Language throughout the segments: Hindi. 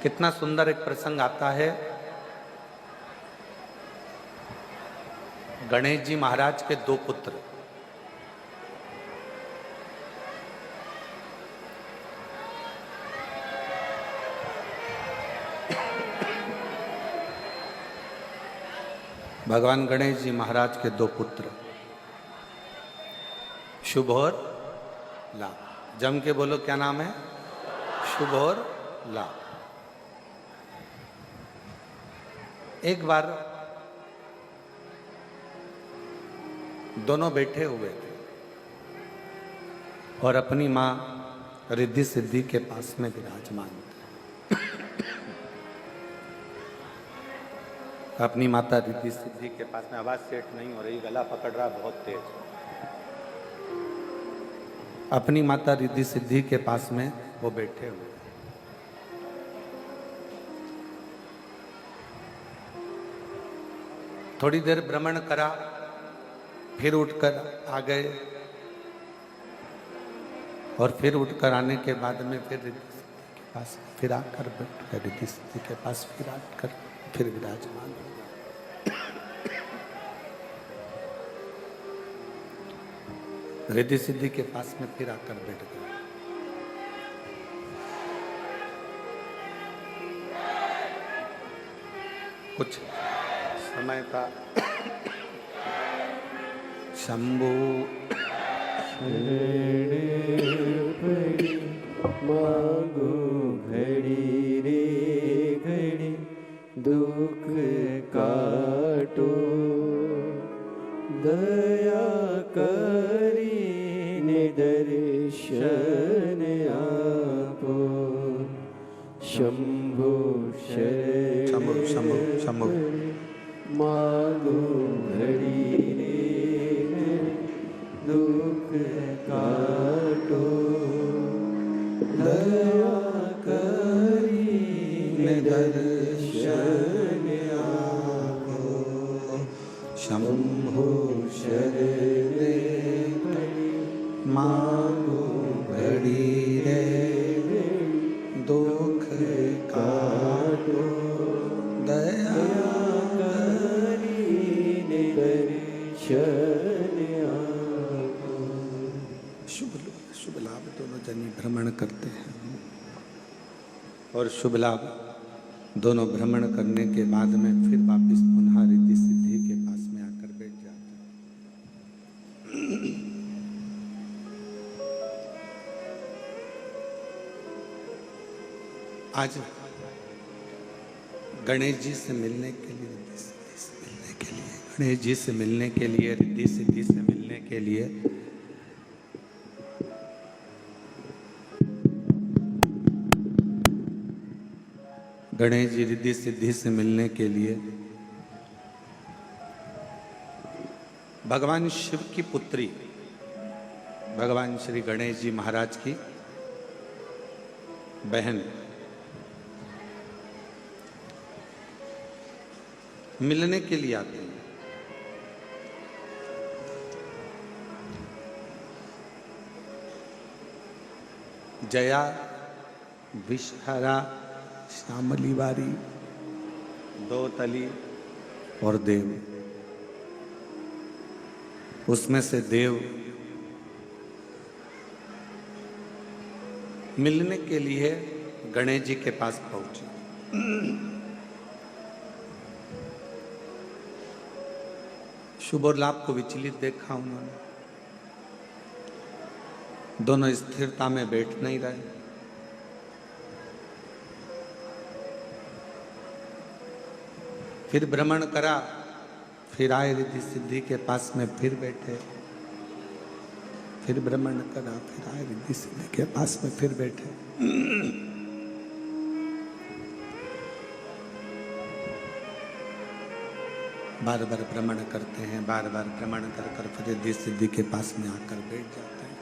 कितना सुंदर एक प्रसंग आता है। गणेश जी महाराज के दो पुत्र, भगवान गणेश जी महाराज के दो पुत्र शुभ और लाभ। जम के बोलो, क्या नाम है? शुभ और लाभ। एक बार दोनों बैठे हुए थे और अपनी माँ रिद्धि सिद्धि के पास में विराजमान थे। अपनी माता रिद्धि सिद्धि के पास में, आवाज सेट नहीं हो रही, गला पकड़ रहा बहुत तेज। अपनी माता रिद्धि सिद्धि के पास में वो बैठे हुए। थोड़ी देर भ्रमण करा, फिर उठकर आ गए और फिर उठकर आने के बाद में फिर रिद्धि सिद्धि के पास फिर आकर बैठ गए। रिद्धि सिद्धि के पास फिर आकर फिर विराजमान हो गए। रिद्धि सिद्धि के पास में फिर आकर बैठ गए। कुछ समय का शंभू मांगो घड़ी रे घड़ी दुख काटो, दया करी दर्शन आपो। शंभो शंभु शंभु शंभु मांगो घड़ी रे दुख काटो, दया करी दर्शन आपो। शंभु शरणे मांगो घड़ी रे दुख काटो, दया करी दर्शन आपो। शुभ लाभ दोनों जनी भ्रमण करते हैं और शुभ लाभ दोनों भ्रमण करने के बाद में फिर वापस पुनः रिद्धि सिद्धि के पास में आकर बैठ जाते हैं। आज गणेश जी से मिलने के लिए, रिद्धि सिद्धि से मिलने के लिए, गणेश जी से मिलने के लिए, रिद्धि सिद्धि से मिलने के लिए गणेश जी रिद्धि सिद्धि से मिलने के लिए भगवान शिव की पुत्री भगवान श्री गणेश जी महाराज की बहन मिलने के लिए आते हैं। जया, विषहरा, श्यामली वारी, दो तली और देव। उसमें से देव मिलने के लिए गणेश जी के पास पहुंचे। शुभ और लाभ को विचलित देखा उन्होंने। दोनों स्थिरता में बैठ नहीं रहे। फिर भ्रमण करा, फिर आए रिद्धि सिद्धि के पास में फिर बैठे। फिर भ्रमण करा, फिर आए रिद्धि सिद्धि के पास में फिर बैठे। बार बार भ्रमण करते हैं, बार बार भ्रमण कर कर फिर रिद्धि सिद्धि के पास में आकर बैठ जाते हैं।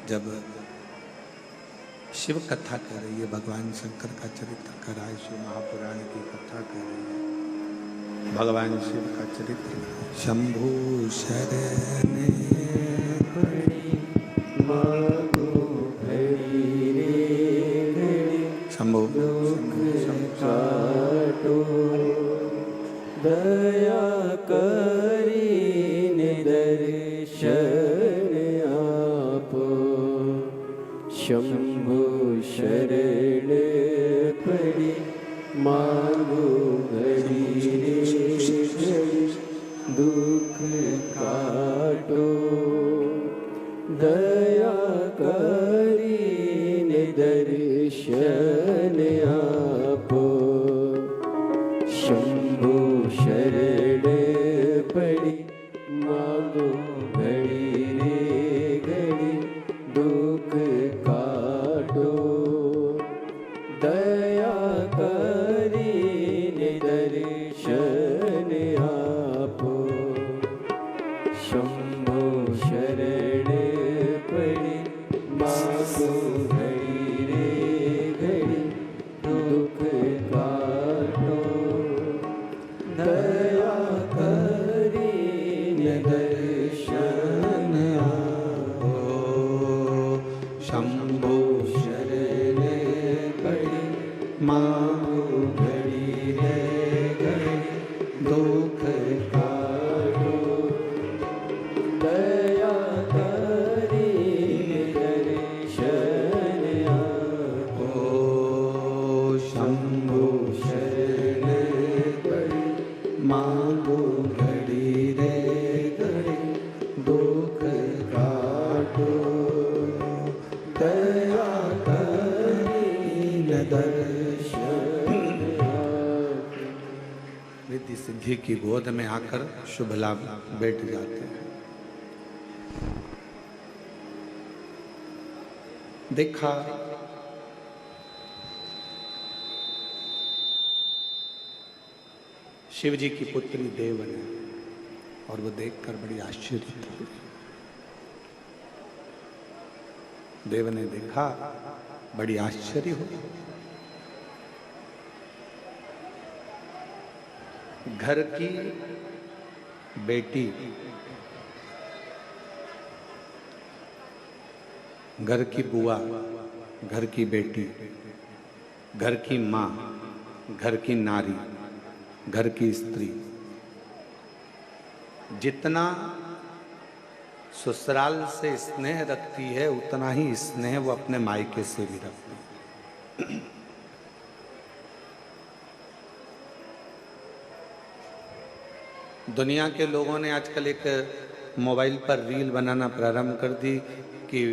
जब शिव कथा कर रही है, भगवान शंकर का चरित्र कर रहा है, शिव महापुराण की कथा कर रही है, भगवान शिव का चरित्र। शंभु शरणे मांगो घड़ी रे शंभो दुख काटो दया करीने दर्शन आपो शंभु शरण पड़ी मांगो घड़ी घड़ी दुख काटो दया करीने दर्शन आपो शंभु शरण पड़ी मांगो घड़ी रे घड़ी दुख काटो दया करीने दर्शन आपो शंभु शरण पड़ी मांगो घड़ी रे घड़ी दुख काटो दया करीने दर्शन आपो शंभो शरण पड़ी मांगो घड़ी रे घड़ी दुख काटो दया करीने दर्शन आपो शंभु शरण पड़ी मांगो घड़ी रे घड़ी दुख काटो दया करीने दर्शन आपो। रिद्धि सिद्धि की गोद में आकर शुभ लाभ बैठ जाते हैं। देखा शिव जी की पुत्री देव ने, और वो देखकर बड़ी आश्चर्य हुई। देव ने देखा, बड़ी आश्चर्य हुई। घर की बेटी, घर की बुआ, घर की बेटी, घर की माँ, घर की नारी, घर की स्त्री, जितना ससुराल से स्नेह रखती है उतना ही स्नेह वो अपने मायके से भी रखती है। दुनिया के लोगों ने आजकल एक मोबाइल पर रील बनाना प्रारंभ कर दी कि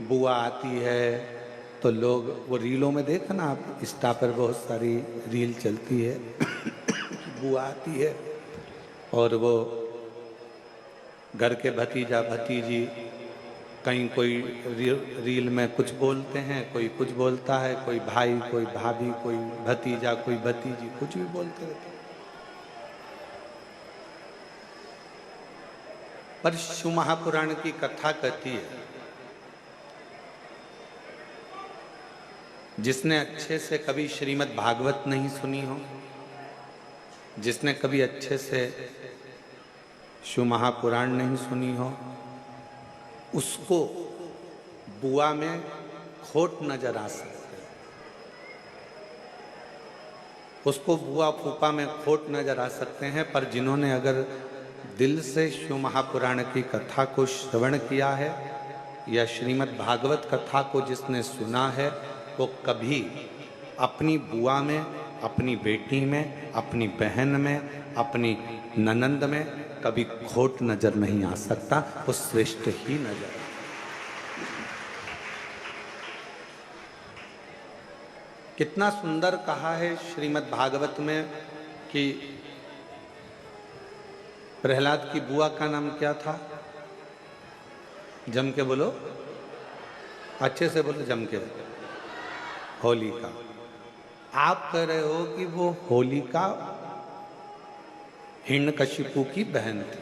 बुआ आती है तो लोग वो रीलों में देखना आप, इंस्टा पर बहुत सारी रील चलती है। बुआ आती है और वो घर के भतीजा भतीजी कहीं कोई रील में कुछ बोलते हैं, कोई कुछ बोलता है, कोई भाई, कोई भाभी, कोई भतीजा, कोई भतीजी, कुछ भी बोलते रहते हैं। पर शिव महापुराण की कथा कहती है, जिसने अच्छे से कभी श्रीमद् भागवत नहीं सुनी हो, जिसने कभी अच्छे से शिव महापुराण नहीं सुनी हो, उसको बुआ में खोट नजर आ सकती है, उसको बुआ फूफा में खोट नजर आ सकते हैं। पर जिन्होंने अगर दिल से शिव महापुराण की कथा को श्रवण किया है या श्रीमद् भागवत कथा को जिसने सुना है, वो कभी अपनी बुआ में, अपनी बेटी में, अपनी बहन में, अपनी ननंद में कभी खोट नजर नहीं आ सकता, वो श्रेष्ठ ही नजर। कितना सुंदर कहा है श्रीमद् भागवत में कि प्रहलाद की बुआ का नाम क्या था? जम के बोलो, अच्छे से बोलो, जम के बोलो। होलिका। आप कह रहे हो कि वो होलिका हिरण्यकशिपु की बहन थी,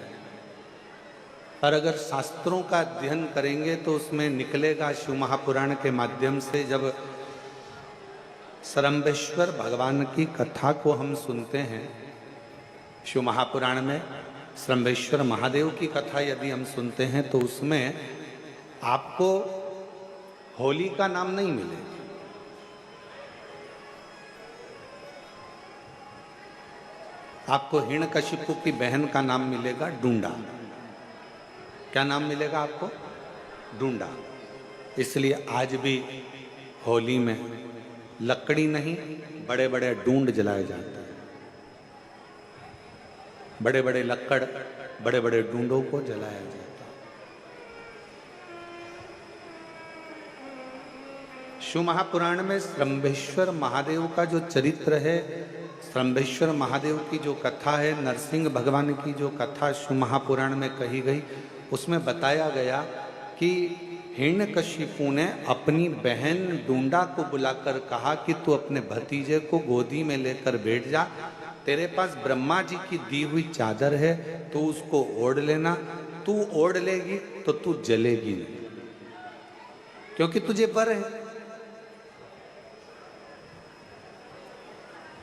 और अगर शास्त्रों का अध्ययन करेंगे तो उसमें निकलेगा शिव महापुराण के माध्यम से। जब सरम्बेश्वर भगवान की कथा को हम सुनते हैं, शिव महापुराण में सरम्बेश्वर महादेव की कथा यदि हम सुनते हैं तो उसमें आपको होली का नाम नहीं मिलेगा। आपको हिरण्यकशिपु की बहन का नाम मिलेगा डूंडा। क्या नाम मिलेगा आपको? डूंडा। इसलिए आज भी होली में लकड़ी नहीं, बड़े बड़े डूंड जलाए जाते हैं। बड़े बड़े लक्कड़, बड़े बड़े डूंडों को जलाया जाता है। शिव महापुराण में श्रंभेश्वर महादेव का जो चरित्र है, श्रंभेश्वर महादेव की जो कथा है, नरसिंह भगवान की जो कथा शिव महापुराण में कही गई, उसमें बताया गया कि हिरण्यकशिपु ने अपनी बहन डूंडा को बुलाकर कहा कि तू अपने भतीजे को गोदी में लेकर बैठ जा, तेरे पास ब्रह्मा जी की दी हुई चादर है, तू उसको ओढ़ लेना, तू ओढ़ लेगी तो तू जलेगी नहीं, क्योंकि तुझे वर है,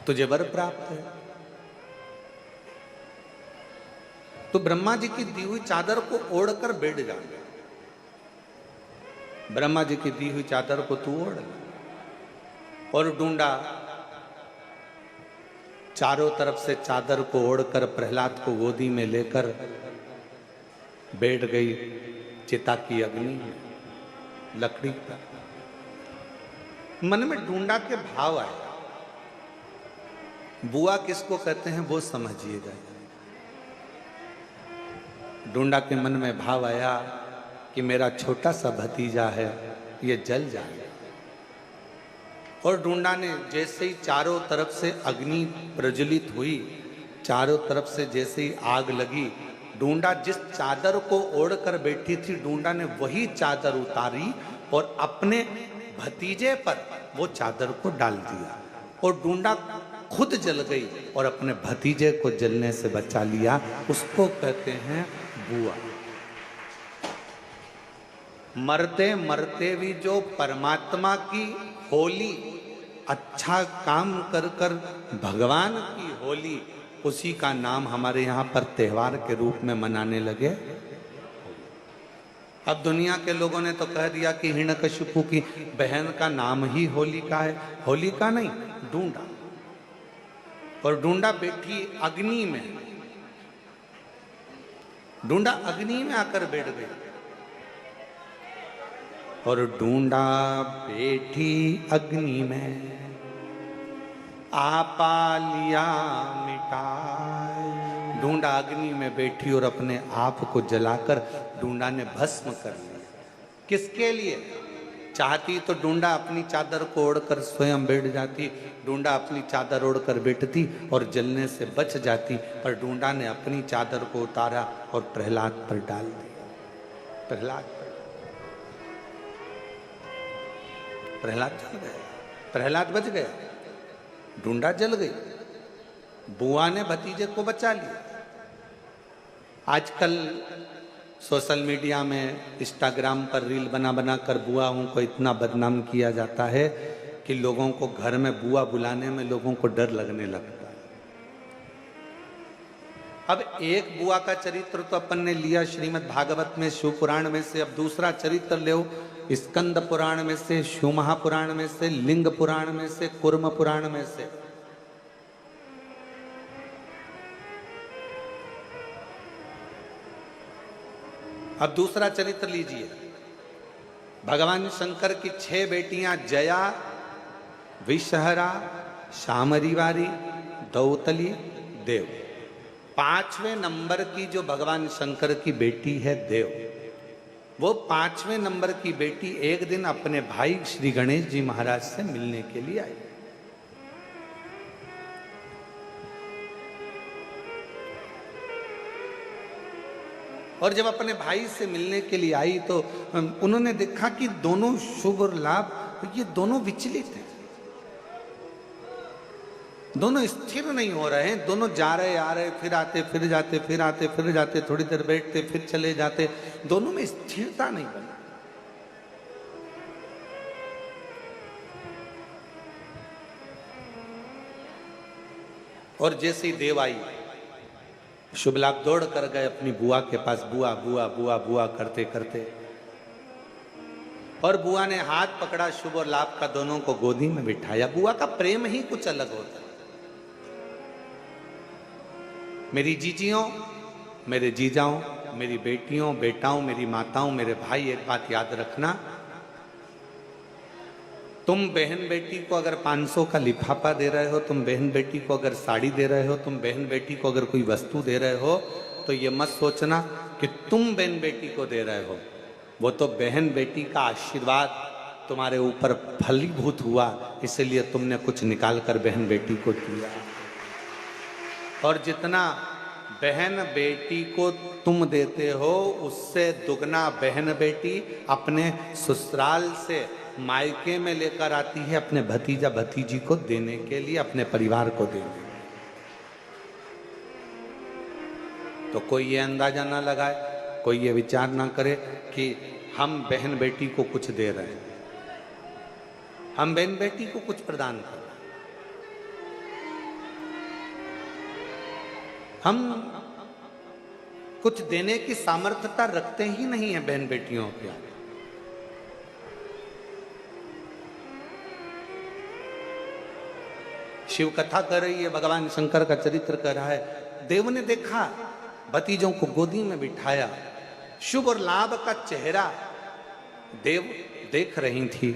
तुझे वर प्राप्त है। तो ब्रह्मा जी की दी हुई चादर को ओढ़कर बैठ जा, ब्रह्मा जी की दी हुई चादर को तू ओढ़। और डूंडा चारों तरफ से चादर को ओढ़कर प्रहलाद को गोदी में लेकर बैठ गई चिता की अग्नि में, लकड़ी पर। मन में डूंडा के भाव आए। बुआ किसको कहते हैं वो समझिएगा। डूंडा के मन में भाव आया कि मेरा छोटा सा भतीजा है, ये जल जाए। और डूंडा ने जैसे ही चारों तरफ से अग्नि प्रज्वलित हुई, चारों तरफ से जैसे ही आग लगी, डूंडा जिस चादर को ओढ़कर बैठी थी, डूंडा ने वही चादर उतारी और अपने भतीजे पर वो चादर को डाल दिया। और डूंडा खुद जल गई और अपने भतीजे को जलने से बचा लिया। उसको कहते हैं बुआ। मरते मरते भी जो परमात्मा की होली, अच्छा काम कर कर भगवान की होली, उसी का नाम हमारे यहाँ पर त्योहार के रूप में मनाने लगे। अब दुनिया के लोगों ने तो कह दिया कि हिरण्यकशिपु की बहन का नाम ही होलिका है। होलिका नहीं, डूंडा। और डूंडा बैठी अग्नि में, डूंडा अग्नि में आकर बैठ गई। और डूंडा बैठी अग्नि में आपा लिया मिटाए। डूंडा अग्नि में बैठी और अपने आप को जलाकर डूंडा ने भस्म कर लिया। किसके लिए? चाहती तो डूंडा अपनी चादर को ओढ़कर स्वयं बैठ जाती, डूंडा अपनी चादर ओढ़कर बैठती और जलने से बच जाती, पर डूंडा ने अपनी चादर को उतारा और प्रहलाद पर डाल दिया। प्रहलाद जल गया, प्रहलाद बच गया, डूंडा जल गई। बुआ ने भतीजे को बचा लिया। आजकल सोशल मीडिया में, इंस्टाग्राम पर रील बना बना कर बुआओं को इतना बदनाम किया जाता है कि लोगों को घर में बुआ बुलाने में लोगों को डर लगने लगता है। अब एक बुआ का चरित्र तो अपन ने लिया श्रीमद् भागवत में, शिव पुराण में से। अब दूसरा चरित्र ले, स्कंद पुराण में से, शिव महापुराण में से, लिंग पुराण में से, कूर्म पुराण में से। अब दूसरा चरित्र लीजिए। भगवान शंकर की 6 बेटियां जया, विषहरा, शामरीवारी, दौतली, देव। 5वें नंबर की जो भगवान शंकर की बेटी है देव, वो 5वें नंबर की बेटी एक दिन अपने भाई श्री गणेश जी महाराज से मिलने के लिए आई। और जब अपने भाई से मिलने के लिए आई तो उन्होंने देखा कि दोनों शुभ और लाभ, ये दोनों विचलित हैं, दोनों स्थिर नहीं हो रहे हैं। दोनों जा रहे आ रहे, फिर आते फिर जाते, फिर आते फिर जाते, थोड़ी देर बैठते फिर चले जाते, दोनों में स्थिरता नहीं बनी। और जैसे ही देव आई, शुभ लाभ दौड़ कर गए अपनी बुआ के पास, बुआ बुआ बुआ बुआ करते करते, और बुआ ने हाथ पकड़ा शुभ और लाभ का, दोनों को गोदी में बिठाया। बुआ का प्रेम ही कुछ अलग होता है। मेरी जीजियों, मेरे जीजाओं, मेरी बेटियों, बेटाओं, मेरी माताओं, मेरे भाई, एक बात याद रखना, तुम बहन बेटी को अगर 500 का लिफाफा दे रहे हो, तुम बहन बेटी को अगर साड़ी दे रहे हो, तुम बहन बेटी को अगर कोई वस्तु दे रहे हो, तो ये मत सोचना कि तुम बहन बेटी को दे रहे हो। वो तो बहन बेटी का आशीर्वाद तुम्हारे ऊपर फलीभूत हुआ, इसलिए तुमने कुछ निकाल कर बहन बेटी को दिया। और जितना बहन बेटी को तुम देते हो, उससे दुगना बहन बेटी अपने ससुराल से मायके में लेकर आती है अपने भतीजा भतीजी को देने के लिए, अपने परिवार को देने। तो कोई ये अंदाजा ना लगाए, कोई ये विचार ना करे कि हम बहन बेटी को कुछ दे रहे हैं, हम बहन बेटी को कुछ प्रदान कर रहे हैं। हम कुछ देने की सामर्थ्यता रखते ही नहीं है बहन बेटियों के आगे। शिव कथा कर रही है, भगवान शंकर का चरित्र कर रहा है। देव ने देखा, भतीजों को गोदी में बिठाया, शुभ और लाभ का चेहरा देव देख रही थी,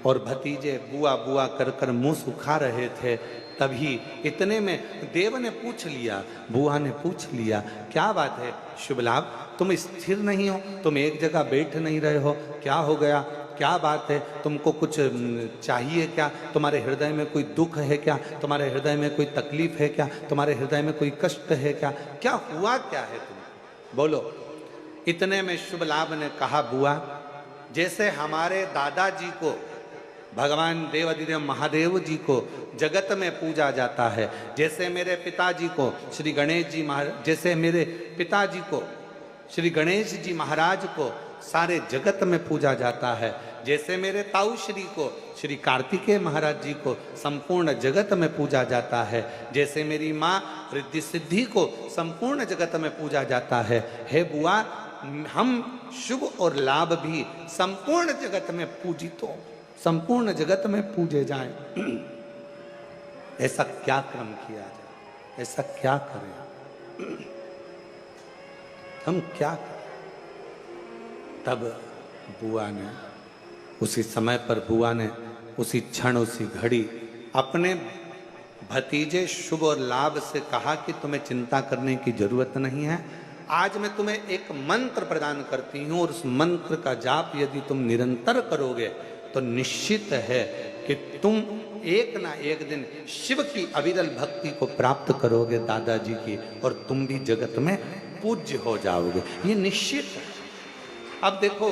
और भतीजे बुआ बुआ कर कर मुंह सुखा रहे थे। तभी इतने में देव ने पूछ लिया, बुआ ने पूछ लिया, क्या बात है शुभ लाभ, तुम स्थिर नहीं हो, तुम एक जगह बैठ नहीं रहे हो, क्या हो गया, क्या बात है, तुमको कुछ चाहिए क्या, तुम्हारे हृदय में कोई दुख है क्या, तुम्हारे हृदय में कोई तकलीफ है क्या, तुम्हारे हृदय में कोई कष्ट है क्या, क्या हुआ क्या है तुम बोलो। इतने में शुभ लाभ ने कहा, बुआ, जैसे हमारे दादाजी को भगवान देवाधिदेव महादेव जी को जगत में पूजा जाता है, जैसे मेरे पिताजी को श्री गणेश जी महाराज, जैसे मेरे पिताजी को श्री गणेश जी महाराज को सारे जगत में पूजा जाता है, जैसे मेरे ताऊ श्री को श्री कार्तिकेय महाराज जी को संपूर्ण जगत में पूजा जाता है, जैसे मेरी माँ रिद्धि सिद्धि को संपूर्ण जगत में पूजा जाता है, हे बुआ, हम शुभ और लाभ भी संपूर्ण जगत में पूजित हो, संपूर्ण जगत में पूजे जाएं। ऐसा क्या क्रम किया जाए, ऐसा क्या करें, हम क्या करें। तब बुआ ने उसी समय पर, बुआ ने उसी क्षण, उसी घड़ी अपने भतीजे शुभ और लाभ से कहा कि तुम्हें चिंता करने की जरूरत नहीं है, आज मैं तुम्हें एक मंत्र प्रदान करती हूँ, और उस मंत्र का जाप यदि तुम निरंतर करोगे तो निश्चित है कि तुम एक ना एक दिन शिव की अविरल भक्ति को प्राप्त करोगे दादाजी की, और तुम भी जगत में पूज्य हो जाओगे, ये निश्चित है। अब देखो,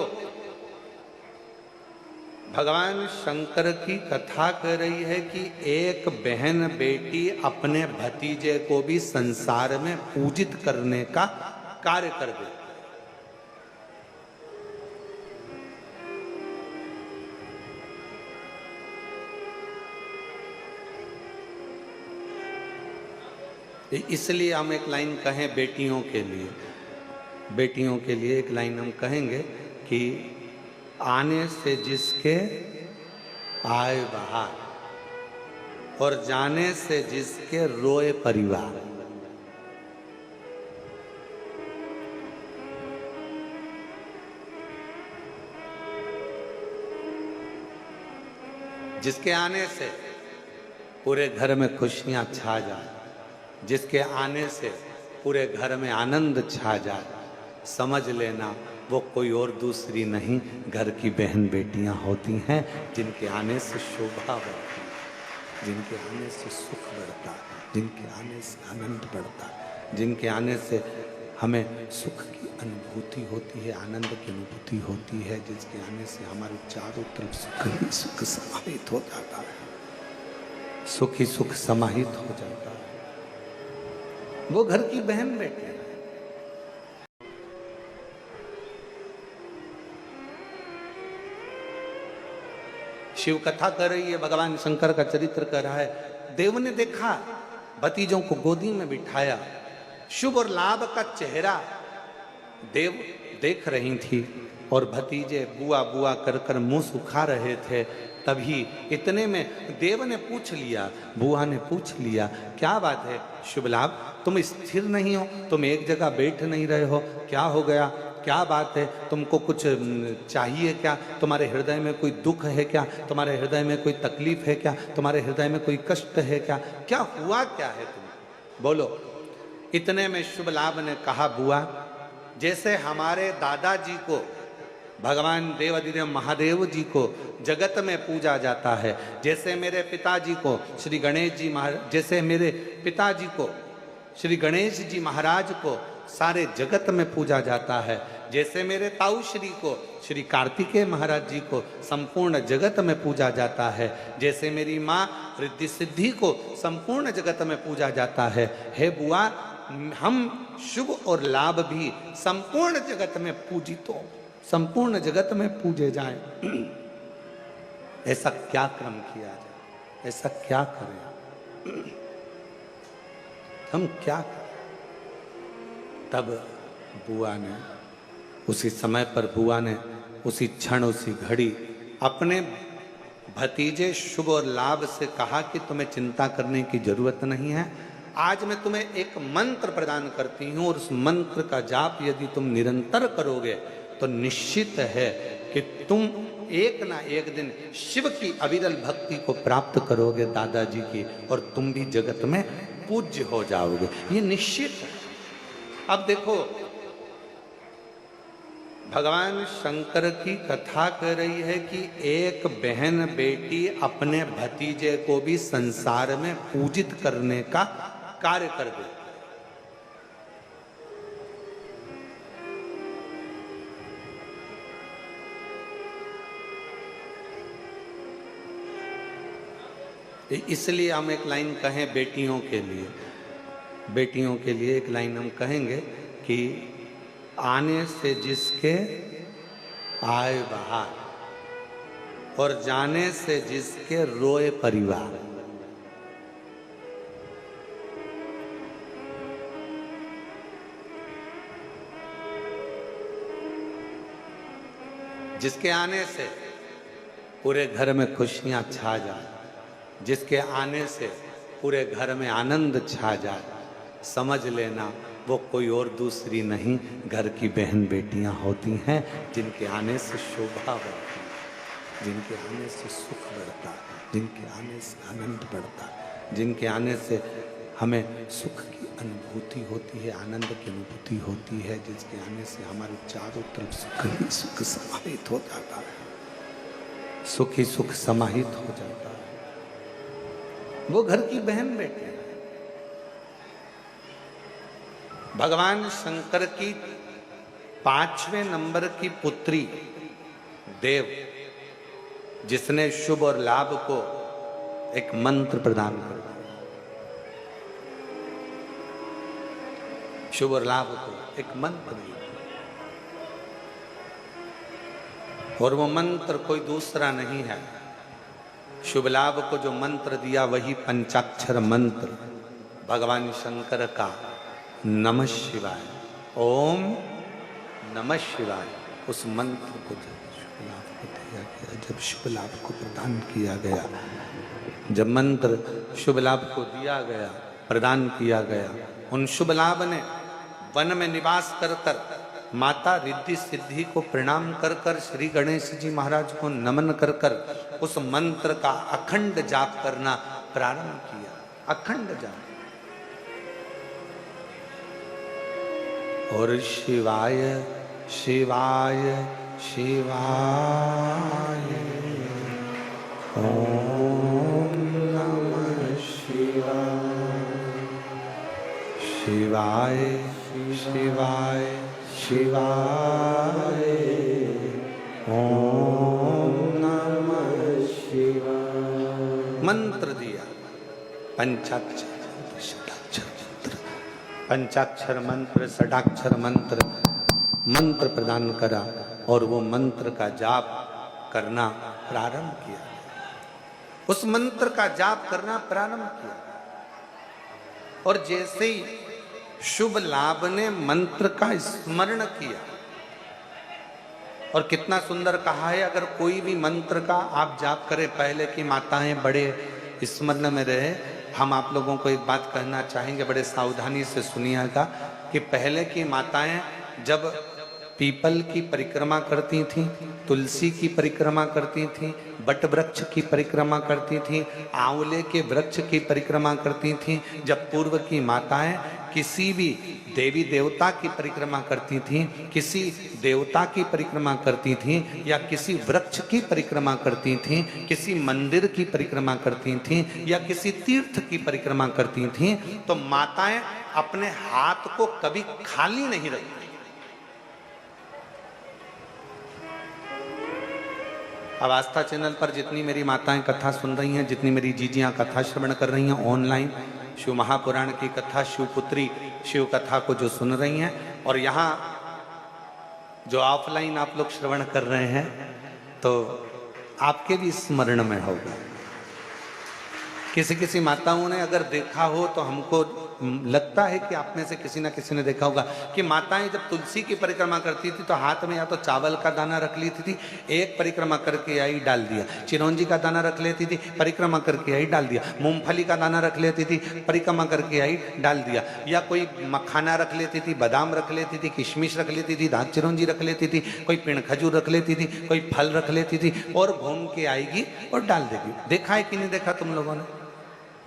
भगवान शंकर की कथा कह रही है कि एक बहन बेटी अपने भतीजे को भी संसार में पूजित करने का कार्य कर दे। इसलिए हम एक लाइन कहें बेटियों के लिए, बेटियों के लिए एक लाइन हम कहेंगे कि आने से जिसके आए बहार, और जाने से जिसके रोए परिवार। जिसके आने से पूरे घर में खुशियां छा जाए, जिसके आने से पूरे घर में आनंद छा जाए, समझ लेना वो कोई और दूसरी नहीं, घर की बहन बेटियां होती हैं, जिनके आने से शोभा बढ़ती है, जिनके आने से सुख बढ़ता है, जिनके आने से आनंद बढ़ता है, जिनके आने से हमें सुख की अनुभूति होती है, आनंद की अनुभूति होती है, जिसके आने से हमारे चारों तरफ सुख ही सुख समाहित हो जाता है, सुख ही सुख समाहित हो जाता है, वो घर की बहन बेटी है। शिव कथा कर रही है, भगवान शंकर का चरित्र कर रहा है। देव ने देखा, भतीजों को गोदी में बिठाया, शुभ और लाभ का चेहरा देव देख रही थी, और भतीजे बुआ बुआ कर कर मुंह सुखा रहे थे। तभी इतने में देव ने पूछ लिया, बुआ ने पूछ लिया, क्या बात है शुभ लाभ, तुम स्थिर नहीं हो, तुम एक जगह बैठ नहीं रहे हो, क्या हो गया, क्या बात है, तुमको कुछ चाहिए क्या, तुम्हारे हृदय में कोई दुख है क्या, तुम्हारे हृदय में कोई तकलीफ है क्या, तुम्हारे हृदय में कोई कष्ट है क्या हुआ क्या है, तुम बोलो। इतने में शुभ लाभ ने कहा, बुआ जैसे हमारे दादाजी को भगवान देवाधिदेव महादेव जी को जगत में पूजा जाता है, जैसे मेरे पिताजी को श्री गणेश जी महाराज, जैसे मेरे पिताजी को श्री गणेश जी महाराज को सारे जगत में पूजा जाता है, जैसे मेरे ताऊ श्री को श्री कार्तिकेय महाराज जी को संपूर्ण जगत में पूजा जाता है, जैसे मेरी माँ रिद्धि सिद्धि को संपूर्ण जगत में पूजा जाता है, हे बुआ हम शुभ और लाभ भी संपूर्ण जगत में पूजित हो, संपूर्ण जगत में पूजे जाएं। ऐसा क्या क्रम किया जाए, ऐसा क्या करें, हम क्या करें। तब बुआ ने उसी समय पर, बुआ ने उसी क्षण उसी घड़ी अपने भतीजे शुभ और लाभ से कहा कि तुम्हें चिंता करने की जरूरत नहीं है, आज मैं तुम्हें एक मंत्र प्रदान करती हूं और उस मंत्र का जाप यदि तुम निरंतर करोगे तो निश्चित है कि तुम एक ना एक दिन शिव की अविरल भक्ति को प्राप्त करोगे दादाजी की, और तुम भी जगत में पूज्य हो जाओगे, ये निश्चित है। अब देखो भगवान शंकर की कथा कह रही है कि एक बहन बेटी अपने भतीजे को भी संसार में पूजित करने का कार्य कर दे। इसलिए हम एक लाइन कहें बेटियों के लिए, बेटियों के लिए एक लाइन हम कहेंगे कि आने से जिसके आए बाहर और जाने से जिसके रोए परिवार। जिसके आने से पूरे घर में खुशियां छा जाए, जिसके आने से पूरे घर में आनंद छा जाए, समझ लेना वो कोई और दूसरी नहीं, घर की बहन बेटियां होती हैं, जिनके आने से शोभा बढ़ती है, जिनके आने से सुख बढ़ता है, जिनके आने से आनंद बढ़ता है, जिनके आने से हमें सुख की अनुभूति होती है, आनंद की अनुभूति होती है, जिसके आने से हमारे चारों तरफ सुख ही सुख समाहित हो जाता है, सुख ही सुख समाहित हो जाता है, वो घर की बहन बेटी। भगवान शंकर की 5वें नंबर की पुत्री देव, जिसने शुभ और लाभ को एक मंत्र प्रदान कर दिया, शुभ और लाभ को एक मंत्र दिया, और वो मंत्र कोई दूसरा नहीं है, शुभ लाभ को जो मंत्र दिया वही पंचाक्षर मंत्र भगवान शंकर का नमः शिवाय, ओम नमः शिवाय। उस मंत्र को जब शुभ लाभ को प्रदान किया गया, जब मंत्र शुभ लाभ को दिया गया, प्रदान किया गया, उन शुभ लाभ ने वन में निवास कर कर माता रिद्धि सिद्धि को प्रणाम कर कर, श्री गणेश जी महाराज को नमन कर कर उस मंत्र का अखंड जाप करना प्रारंभ किया, अखंड जाप। और शिवाय शिवाय शिवाय ओम नमः शिवाय, शिवाय शिवाय शिवाय ओम नमः शिवाय। मंत्र दिया, पंचाक्षर मंत्र, षडाक्षर मंत्र, पंचाक्षर मंत्र, षडाक्षर मंत्र, मंत्र प्रदान करा और वो मंत्र का जाप करना प्रारंभ किया, उस मंत्र का जाप करना प्रारंभ किया। और जैसे ही शुभ लाभ ने मंत्र का स्मरण किया और कितना सुंदर कहा है, अगर कोई भी मंत्र का आप जाप करें, पहले की माताएं बड़े स्मरण में रहे। हम आप लोगों को एक बात कहना चाहेंगे, बड़े सावधानी से सुनिएगा कि पहले की माताएं जब पीपल की परिक्रमा करती थीं, तुलसी की परिक्रमा करती थीं, बट वृक्ष की परिक्रमा करती थीं, आंवले के वृक्ष की परिक्रमा करती थीं, जब पूर्व की माताएं किसी भी देवी देवता की परिक्रमा करती थीं, किसी देवता की परिक्रमा करती थीं, या किसी वृक्ष की परिक्रमा करती थीं, किसी मंदिर की परिक्रमा करती थीं, या किसी तीर्थ की परिक्रमा करती थीं, तो माताएं अपने हाथ को कभी खाली नहीं रखती। अब आस्था चैनल पर जितनी मेरी माताएं कथा सुन रही हैं, जितनी मेरी जीजियां कथा श्रवण कर रही हैं ऑनलाइन, शिव महापुराण की कथा, शिवपुत्री शिव कथा को जो सुन रही हैं, और यहाँ जो ऑफलाइन आप लोग श्रवण कर रहे हैं, तो आपके भी स्मरण में होगा। किसी किसी माताओं ने अगर देखा हो तो हमको लगता है कि आप में से किसी ना किसी ने देखा होगा कि माताएं जब तुलसी की परिक्रमा करती थी तो हाथ में या तो चावल का दाना रख लेती थी, एक परिक्रमा करके आई डाल दिया, चिरौंजी का दाना रख लेती थी, परिक्रमा करके आई डाल दिया, मूंगफली का दाना रख लेती थी, परिक्रमा करके आई डाल दिया, या कोई मखाना रख लेती थी, बादाम रख लेती थी, किशमिश रख लेती थी, दाल चिरौंजी रख लेती थी, कोई पिंड खजूर रख लेती थी, कोई फल रख लेती थी, और घूम के आएगी और डाल देगी। देखा है कि नहीं देखा तुम लोगों ने?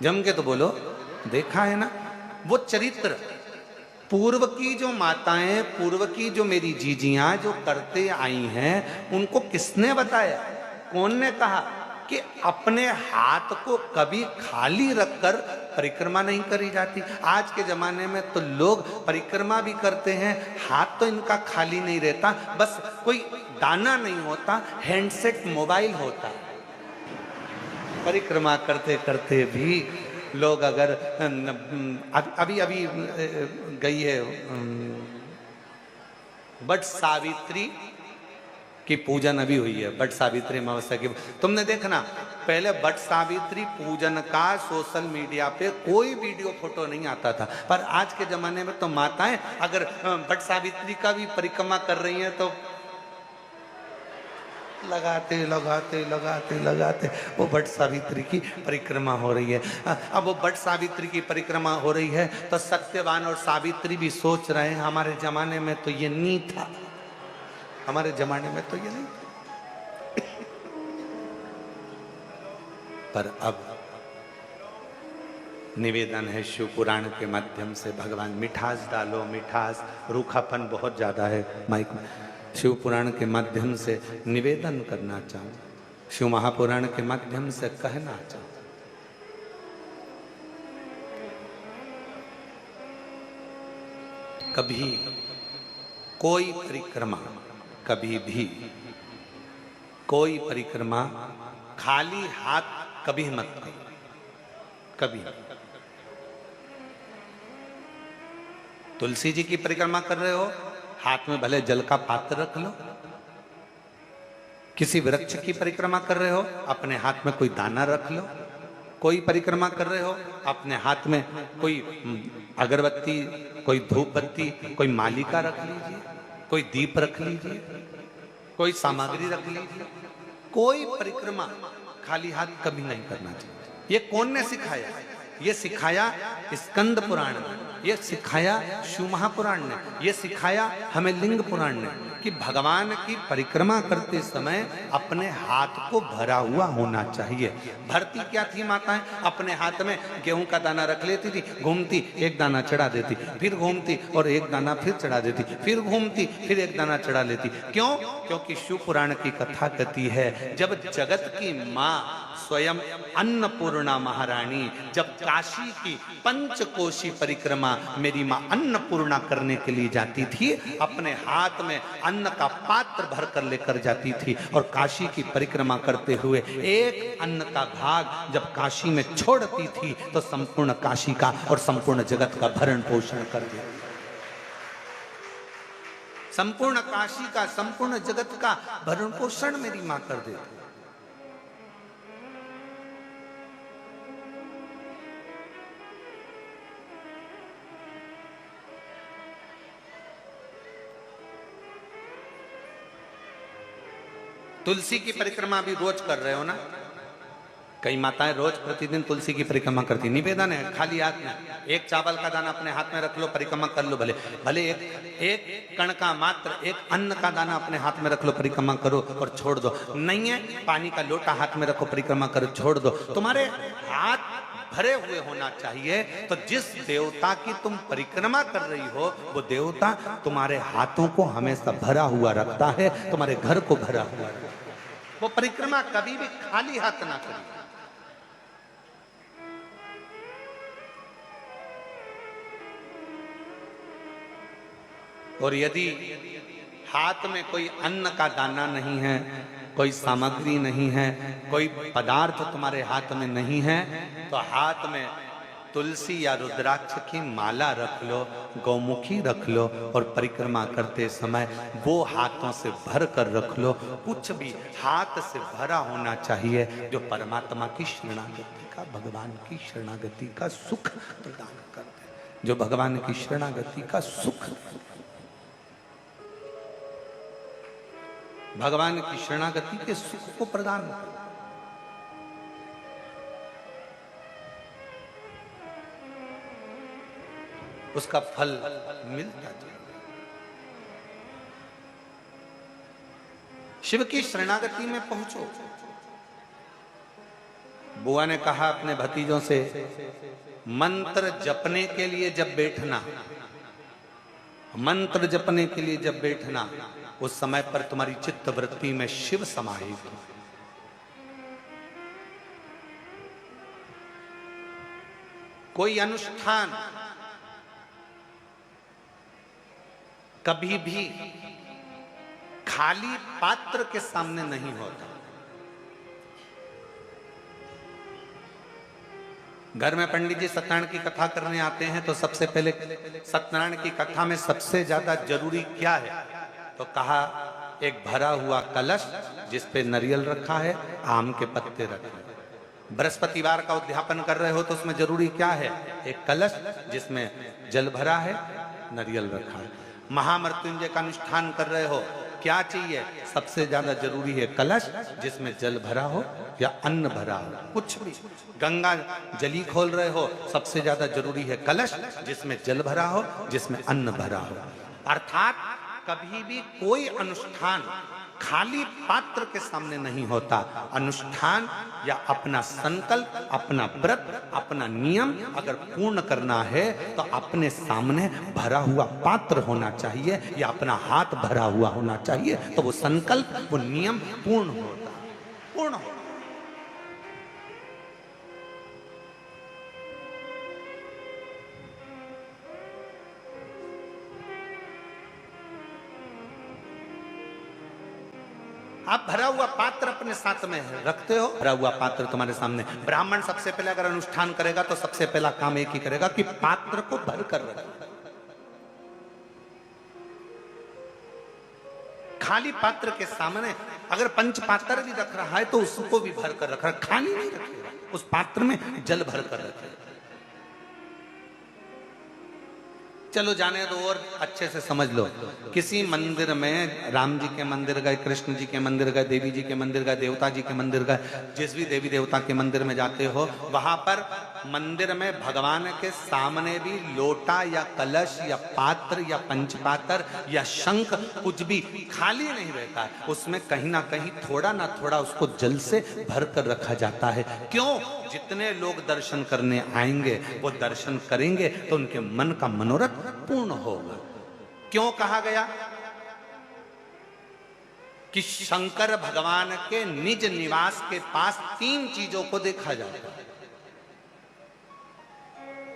जम के तो बोलो, देखा है ना? वो चरित्र पूर्व की जो माताएं, पूर्व की जो मेरी जीजियां जो करते आई हैं, उनको किसने बताया? कौन ने कहा कि अपने हाथ को कभी खाली रखकर परिक्रमा नहीं करी जाती? आज के जमाने में तो लोग परिक्रमा भी करते हैं, हाथ तो इनका खाली नहीं रहता, बस कोई दाना नहीं होता, हैंडसेट मोबाइल होता। परिक्रमा करते करते भी लोग अगर अभी अभी गई है बट सावित्री की पूजन अभी हुई है, बट सावित्री अमावस्या की। तुमने देखना, पहले बट सावित्री पूजन का सोशल मीडिया पे कोई वीडियो फोटो नहीं आता था, पर आज के जमाने में तो माताएं अगर बट सावित्री का भी परिक्रमा कर रही हैं तो लगाते लगाते लगाते लगाते वो बट सावित्री की परिक्रमा हो रही है। अब वो बट सावित्री की परिक्रमा हो रही है तो सत्यवान और सावित्री भी सोच रहे हैं हमारे जमाने में तो ये नहीं था, हमारे जमाने में तो ये नहीं था। पर अब निवेदन है शिव पुराण के माध्यम से, भगवान मिठास डालो, मिठास, रूखापन बहुत ज्यादा है माइक में। शिव पुराण के माध्यम से निवेदन करना चाहूं, शिव महापुराण के माध्यम से कहना चाहूं, कभी कोई परिक्रमा, कभी भी कोई परिक्रमा खाली हाथ कभी मत करो, कभी। तुलसी जी की परिक्रमा कर रहे हो, हाथ में भले जल का पात्र रख लो। किसी वृक्ष की परिक्रमा कर रहे हो, अपने हाथ में कोई दाना रख लो। कोई परिक्रमा कर रहे हो, अपने हाथ में कोई अगरबत्ती, कोई धूप बत्ती, कोई मालिका रख लीजिए, कोई दीप रख लीजिए, कोई सामग्री रख लीजिए। कोई परिक्रमा खाली हाथ कभी नहीं करना चाहिए। ये कौन ने सिखाया? ये सिखाया स्कंद पुराण ने, ये सिखाया शिव महापुराण ने, ये सिखाया हमें लिंग पुराण ने कि भगवान की परिक्रमा करते समय अपने हाथ को भरा हुआ होना चाहिए। भरती क्या थी माताएं? अपने हाथ में गेहूं का दाना रख लेती थी, घूमती एक दाना चढ़ा देती, फिर घूमती और एक दाना फिर चढ़ा देती, फिर घूमती फिर एक दाना चढ़ा लेती। क्यों? क्योंकि शिव पुराण की कथा कहती है जब जगत की माँ स्वयं अन्नपूर्णा महारानी जब काशी की पंचकोशी परिक्रमा मेरी माँ अन्नपूर्णा करने के लिए जाती थी, अपने हाथ में अन्न का पात्र भर कर लेकर जाती थी और काशी की परिक्रमा करते हुए एक अन्न का भाग जब काशी में छोड़ती थी तो संपूर्ण काशी का और संपूर्ण जगत का भरण पोषण कर दिया। संपूर्ण काशी का, संपूर्ण जगत का भरण पोषण मेरी मां कर देती। तुलसी की परिक्रमा भी रोज कर रहे हो ना? कई माताएं रोज प्रतिदिन तुलसी की परिक्रमा करती, निवेदन है खाली हाथ में, एक चावल का दाना अपने हाथ में रख लो, परिक्रमा कर लो, भले भले एक कण का मात्र एक अन्न का दाना अपने हाथ में रख लो, परिक्रमा करो और छोड़ दो। नहीं है, पानी का लोटा हाथ में रखो, परिक्रमा करो, छोड़ दो। तुम्हारे हाथ भरे हुए होना चाहिए। तो जिस देवता की तुम परिक्रमा कर रही हो, वो देवता तुम्हारे हाथों को हमेशा भरा हुआ रखता है, तुम्हारे घर को भरा हुआ रखता है। वो परिक्रमा कभी भी खाली हाथ ना करिए। और यदि हाथ में कोई अन्न का दाना नहीं है, कोई सामग्री नहीं है, कोई पदार्थ तुम्हारे हाथ में नहीं है, तो हाथ में तुलसी या रुद्राक्ष की माला रख लो, गौमुखी रख लो और परिक्रमा करते समय वो हाथों से भर कर रख लो। कुछ भी हाथ से भरा होना चाहिए जो परमात्मा की शरणागति का, भगवान की शरणागति का सुख प्रदान करते हैं, जो भगवान की शरणागति का सुख, भगवान की शरणागति के सुख को प्रदान करते। उसका फल मिलता जाए। शिव की शरणागति में पहुंचो। बुआ ने कहा अपने भतीजों से, मंत्र जपने के लिए जब बैठना, मंत्र जपने के लिए जब बैठना, उस समय पर तुम्हारी चित्त वृत्ति में शिव समाहित हो। कोई अनुष्ठान कभी भी खाली पात्र के सामने नहीं होता। घर में पंडित जी सत्यनारायण की कथा करने आते हैं तो सबसे पहले सत्यनारायण की कथा में सबसे ज्यादा जरूरी क्या है? तो कहा एक भरा हुआ कलश जिस पे नारियल रखा है, आम के पत्ते रखे हैं। बृहस्पतिवार का उद्यापन कर रहे हो तो उसमें जरूरी क्या है? एक कलश जिसमें जल भरा है, नारियल रखा है। महामृत्युंजय का अनुष्ठान कर रहे हो, क्या चाहिए? सबसे ज्यादा जरूरी है कलश जिसमें जल भरा हो या अन्न भरा हो, कुछ भी। गंगा जली खोल रहे हो, सबसे ज्यादा जरूरी है कलश जिसमें जल भरा हो, जिसमें अन्न भरा हो। अर्थात कभी भी कोई अनुष्ठान खाली पात्र के सामने नहीं होता। अनुष्ठान या अपना संकल्प, अपना व्रत, अपना नियम अगर पूर्ण करना है तो अपने सामने भरा हुआ पात्र होना चाहिए या अपना हाथ भरा हुआ होना चाहिए, तो वो संकल्प, वो नियम पूर्ण होता, पूर्ण होता। आप भरा हुआ पात्र अपने साथ में रखते हो, भरा हुआ पात्र तुम्हारे सामने। ब्राह्मण सबसे पहले अगर अनुष्ठान करेगा तो सबसे पहला काम एक ही करेगा कि पात्र को भर कर रखे। खाली पात्र के सामने अगर पंच पात्र भी रख रहा है तो उसको भी भर कर रख रहा है, खाली नहीं रखेगा, उस पात्र में जल भर कर रखेगा। चलो जाने दो और अच्छे से समझ लो। किसी मंदिर में, राम जी के मंदिर गए, कृष्ण जी के मंदिर गए, देवी जी के मंदिर गए, देवता जी के मंदिर गए, जिस भी देवी देवता के मंदिर में जाते हो, वहां पर मंदिर में भगवान के सामने भी लोटा या कलश या पात्र या पंचपात्र या शंख कुछ भी खाली नहीं रहता है। उसमें कहीं ना कहीं थोड़ा ना थोड़ा उसको जल से भर कर रखा जाता है। क्यों? जितने लोग दर्शन करने आएंगे वो दर्शन करेंगे तो उनके मन का मनोरथ पूर्ण होगा। क्यों कहा गया कि शंकर भगवान के निज निवास के पास 3 चीजों को देखा जाता है।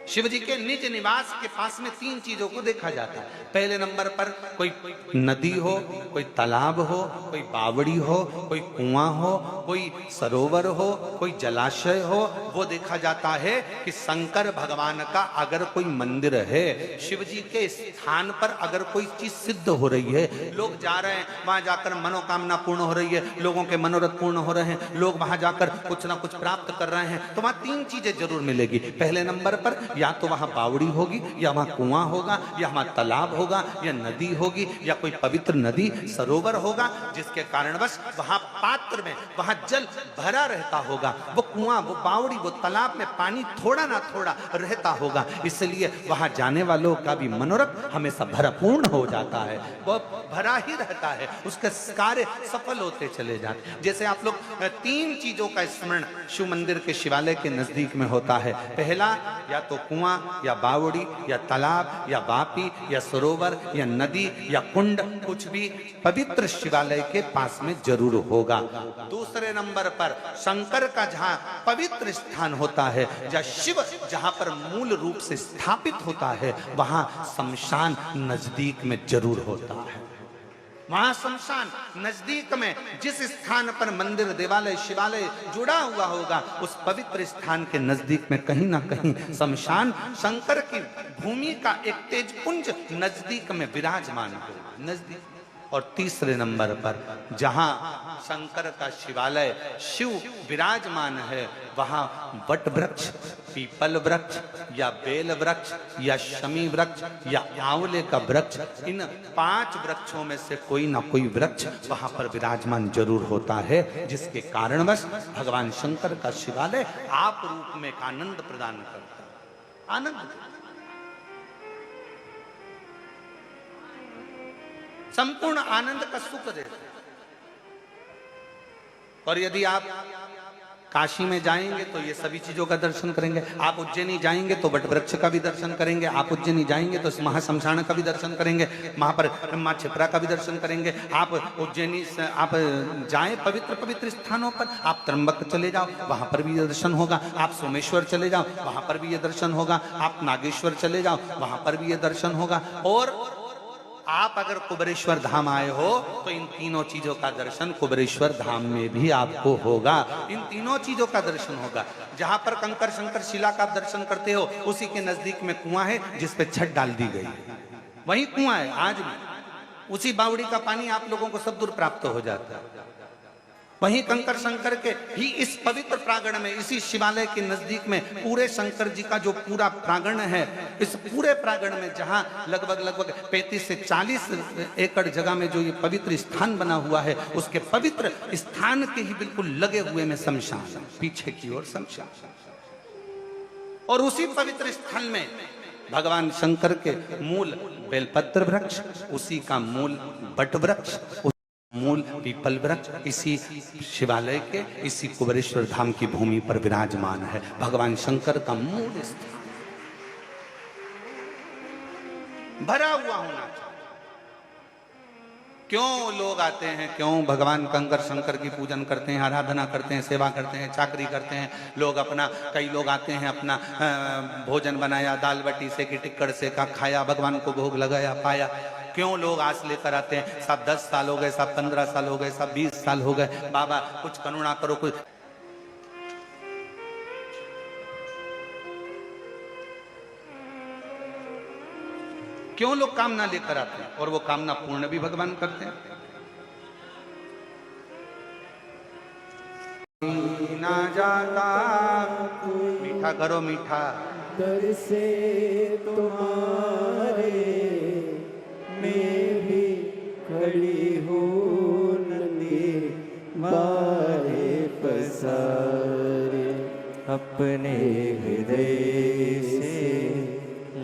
शिव जी के निज निवास के पास में 3 चीजों को देखा जाता है। पहले नंबर पर कोई नदी हो, कोई तालाब हो, कोई बावड़ी हो, कोई कुआं हो, कोई सरोवर हो, कोई जलाशय हो, वो देखा जाता है कि शंकर भगवान का अगर कोई मंदिर है, शिव जी के स्थान पर अगर कोई चीज सिद्ध हो रही है, लोग जा रहे हैं, वहां जाकर मनोकामना पूर्ण हो रही है, लोगों के मनोरथ पूर्ण हो रहे हैं, लोग वहां जाकर कुछ ना कुछ प्राप्त कर रहे हैं, तो वहां 3 चीजें जरूर मिलेगी। पहले नंबर पर या तो वहां बावड़ी होगी, या वहां कुआं होगा, या वहां तालाब होगा, या नदी होगी, या कोई पवित्र नदी सरोवर होगा, जिसके कारणवश वहां पात्र में वहां जल भरा रहता होगा। वो कुआं, वो बावड़ी, वो तालाब में पानी थोड़ा ना थोड़ा रहता होगा, इसलिए वहां जाने वालों का भी मनोरथ हमेशा भरपूर्ण हो जाता है, वो भरा ही रहता है, उसके कार्य सफल होते चले जाते हैं। जैसे आप लोग 3 चीजों का स्मरण शिव मंदिर के शिवालय के नजदीक में होता है। पहला, या तो कुआं, या बावड़ी, या तालाब, या वापी, या सरोवर, या नदी, या कुंड, कुछ भी पवित्र शिवालय के पास में जरूर होगा। दूसरे नंबर पर शंकर का जहां पवित्र स्थान होता है, जहां शिव जहां पर मूल रूप से स्थापित होता है, वहां शमशान नजदीक में जरूर होता है। वहां शमशान नजदीक में, जिस स्थान पर मंदिर, देवालय, शिवालय जुड़ा हुआ होगा, उस पवित्र स्थान के नजदीक में कहीं ना कहीं शमशान, शंकर की भूमि का एक तेजपुंज नजदीक में विराजमान होगा, नजदीक। और तीसरे नंबर पर जहां शंकर का शिवालय, शिव विराजमान है, वहां वट वृक्ष, पीपल वृक्ष, या बेल वृक्ष, या शमी वृक्ष, या आंवले का वृक्ष, इन 5 वृक्षों में से कोई ना कोई वृक्ष वहां पर विराजमान जरूर होता है, जिसके कारणवश भगवान शंकर का शिवालय आप रूप में एक आनंद प्रदान करता है। आनंद, संपूर्ण आनंद का सुख देता है। और यदि आप काशी में जाएंगे तो ये सभी चीजों का दर्शन करेंगे, आप उज्जैनी जाएंगे तो वट वृक्ष का भी दर्शन करेंगे, आप उज्जैनी जाएंगे तो महाशमशान का भी दर्शन करेंगे, वहां पर माँ क्षिप्रा का भी दर्शन करेंगे। आप उज्जैनी से आप जाएं पवित्र पवित्र स्थानों पर, आप त्र्यंबक चले जाओ, वहां पर भी ये दर्शन होगा, आप सोमेश्वर चले जाओ, वहां पर भी ये दर्शन होगा, आप नागेश्वर चले जाओ, वहां पर भी ये दर्शन होगा। और आप अगर कुबेरेश्वर धाम आए हो तो इन तीनों चीजों का दर्शन कुबेरेश्वर धाम में भी आपको होगा। इन तीनों चीजों का दर्शन होगा। जहां पर कंकर शंकर शिला का दर्शन करते हो, उसी के नजदीक में कुआं है जिस पे छत डाल दी गई है, वही कुआं है आज भी। उसी बावड़ी का पानी आप लोगों को सब दूर प्राप्त हो जाता है। वहीं कंकर शंकर के ही इस पवित्र प्रांगण में, इसी शिवालय के नजदीक में पूरे शंकर जी का जो पूरा प्रांगण है, इस पूरे प्रांगण में जहां लगभग 35 से 40 एकड़ जगह में जो ये पवित्र स्थान बना हुआ है, उसके पवित्र स्थान के ही बिल्कुल लगे हुए में शमशान, पीछे की ओर शमशान। और उसी पवित्र स्थान में भगवान शंकर के मूल बेलपत्र वृक्ष, उसी का मूल बट वृक्ष, मूल पीपल वृक्ष इसी शिवालय के, इसी कुबेरेश्वर धाम की भूमि पर विराजमान है। भगवान शंकर का मूल स्थान भरा हुआ होना चाहिए। क्यों लोग आते हैं, क्यों भगवान कंकर शंकर की पूजन करते हैं, आराधना करते हैं, सेवा करते हैं, चाकरी करते हैं लोग। अपना कई लोग आते हैं, अपना भोजन बनाया, दाल बटी से कि टिक्कड़ से का खाया, भगवान को भोग लगाया, पाया। क्यों लोग आस लेकर आते हैं, साहब 10 साल हो गए, साहब 15 साल हो गए, साहब 20 साल हो गए, बाबा कुछ करुणा करो, कुछ। क्यों लोग कामना लेकर आते हैं और वो कामना पूर्ण भी भगवान करते हैं। ना जाता, मीठा करो मीठा, दर से तुम्हारे मैं भी खड़ी हूँ, नंदी मारे पसारे अपने हृदय से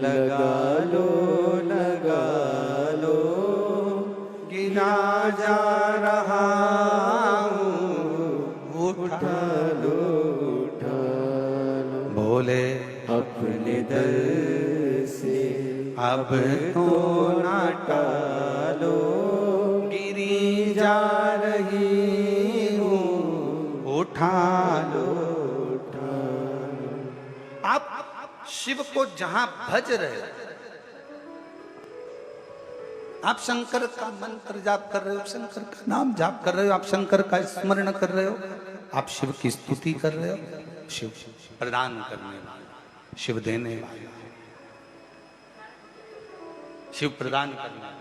लगा लो, लगा लो, गिना जा रहा हूँ, उठा लो, उठा लो, बोले अपने दर से अब तो ना टालो, गिरी जा रही हूँ, उठा लो, उठा लो। आप शिव को जहां भज रहे हो, आप शंकर का मंत्र जाप कर रहे हो, शंकर का नाम जाप कर रहे हो, आप शंकर का स्मरण कर रहे हो, आप शिव की स्तुति कर रहे हो। शिव प्रदान करने वाला, शिव देने वाला, शिव प्रदान करने वाला।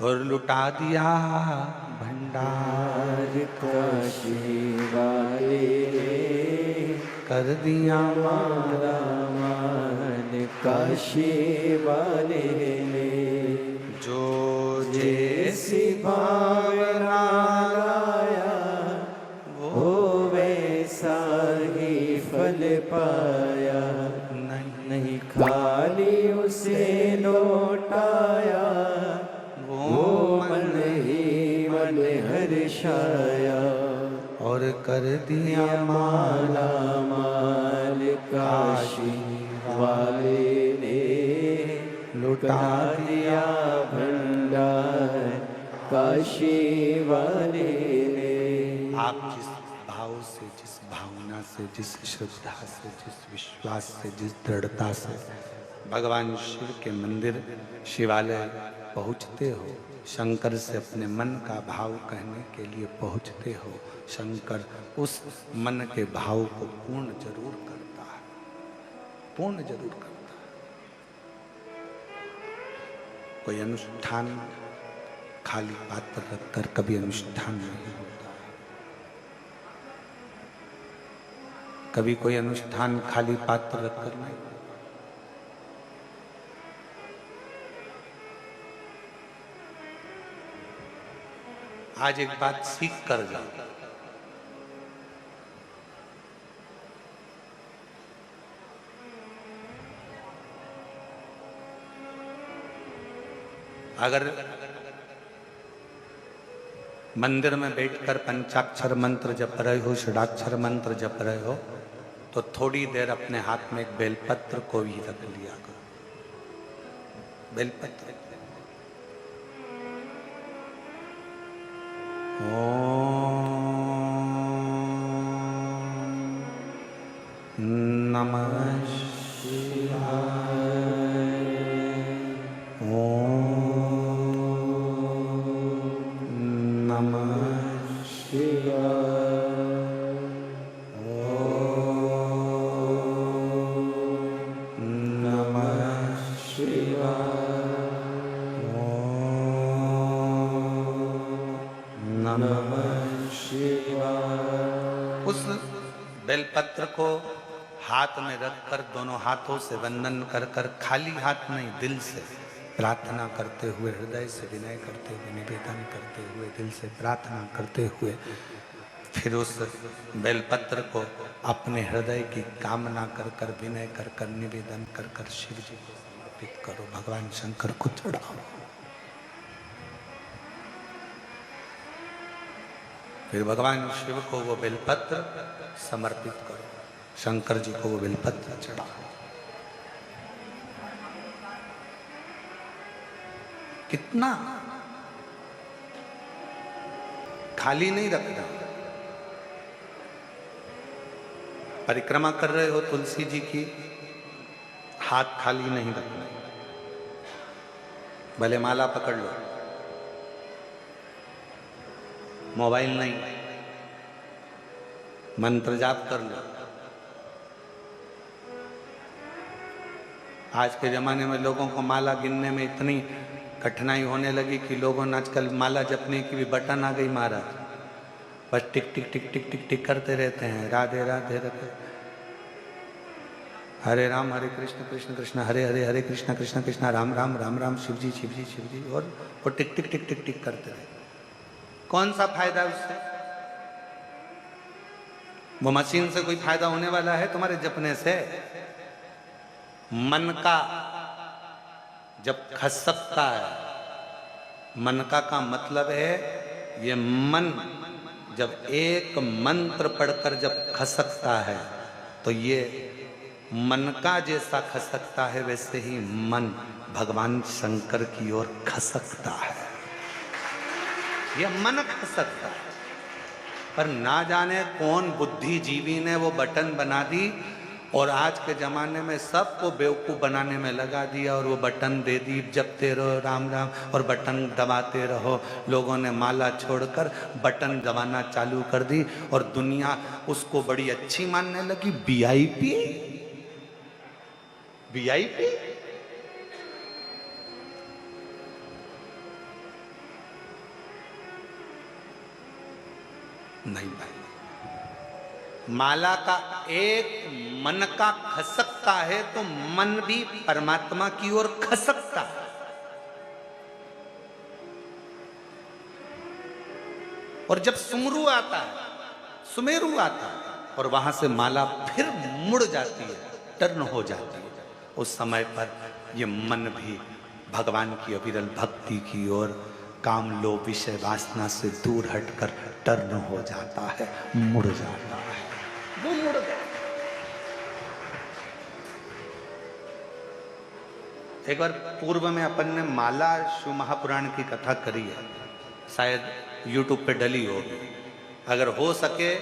और लुटा दिया भंडार काशी वाले ने कर दिया माला माल काशी वाले ने जो जैसी भावना लाया वो वैसा ही फल पाया नहीं खाली उसे लौटाया वो मन ही मन हर्षाया और कर दिया माला माल काशी वाले ने लुटा दिया भंडार काशी वाले ने। आप जिस भाव से, जिस भावना से, जिस श्रद्धा से, जिस विश्वास से, जिस दृढ़ता से भगवान शिव के मंदिर शिवालय पहुँचते हो, शंकर से अपने मन का भाव कहने के लिए पहुँचते हो, शंकर उस मन के भाव को पूर्ण जरूर करता है, पूर्ण जरूर करता है। कोई अनुष्ठान खाली पात्र रखकर कभी अनुष्ठान नहीं होता है। कभी कोई अनुष्ठान खाली पात्र रखकर नहीं। आज एक बात सीख कर जाओ, अगर मंदिर में बैठकर पंचाक्षर मंत्र जप रहे हो, षडाक्षर मंत्र जप रहे हो, तो थोड़ी देर अपने हाथ में एक बेलपत्र को भी रख लिया करो। बेलपत्र नमः शिवाय। नमः शिवाय। नमः शिवाय। नमः शिवाय। उस बेलपत्र को हाथ में रखकर दोनों हाथों से वंदन कर कर, खाली हाथ नहीं, दिल से प्रार्थना करते हुए, हृदय से विनय करते हुए, निवेदन करते हुए, दिल से प्रार्थना करते हुए, फिर उस बेलपत्र को अपने हृदय की कामना कर कर, विनय कर कर, निवेदन कर कर शिव जी को समर्पित करो, भगवान शंकर को चढ़ाओ। फिर भगवान शिव को वो बेलपत्र समर्पित करो, शंकर जी को वो बेलपत्र चढ़ाओ। कितना खाली नहीं रखना। परिक्रमा कर रहे हो तुलसी जी की, हाथ खाली नहीं रखना। भले माला पकड़ लो, मोबाइल नहीं, मंत्र जाप कर लो। आज के जमाने में लोगों को माला गिनने में इतनी कठिनाई होने लगी कि लोगों ने आजकल माला जपने की भी बटन आ गई महाराज, बस टिक टिक टिक टिक टिक टिक करते रहते हैं, राधे राधे राधे, हरे राम हरे कृष्ण कृष्ण कृष्ण हरे हरे, हरे कृष्ण कृष्ण कृष्ण राम राम राम राम, शिव जी शिव जी शिव जी, और वो टिक टिक टिक टिक टिक करते रहे। कौन सा फायदा उससे? वो मशीन से कोई फायदा होने वाला है तुम्हारे जपने से? मन का जब खसकता है, मन का मतलब है ये मन जब एक मंत्र पढ़कर जब खसकता है तो ये मन का जैसा खसकता है वैसे ही मन भगवान शंकर की ओर खसकता है। यह मन खसकता है, पर ना जाने कौन बुद्धिजीवी ने वो बटन बना दी और आज के जमाने में सबको बेवकूफ़ बनाने में लगा दिया और वो बटन दे दी, जपते रहो राम राम और बटन दबाते रहो। लोगों ने माला छोड़कर बटन दबाना चालू कर दी और दुनिया उसको बड़ी अच्छी मानने लगी। वीआईपी वीआईपी नहीं भाई, माला का एक मन का खसकता है तो मन भी परमात्मा की ओर खसकता है। और जब सुमरू आता है, सुमेरु आता है, और वहां से माला फिर मुड़ जाती है, टर्न हो जाती है, उस समय पर ये मन भी भगवान की अविरल भक्ति की ओर, काम लोभ विषय वासना से दूर हटकर टर्न हो जाता है, मुड़ जाता है। वो मुड़ गया। एक बार पूर्व में अपन ने माला शिव महापुराण की कथा करी है, शायद यूट्यूब पे डली होगी। अगर हो सके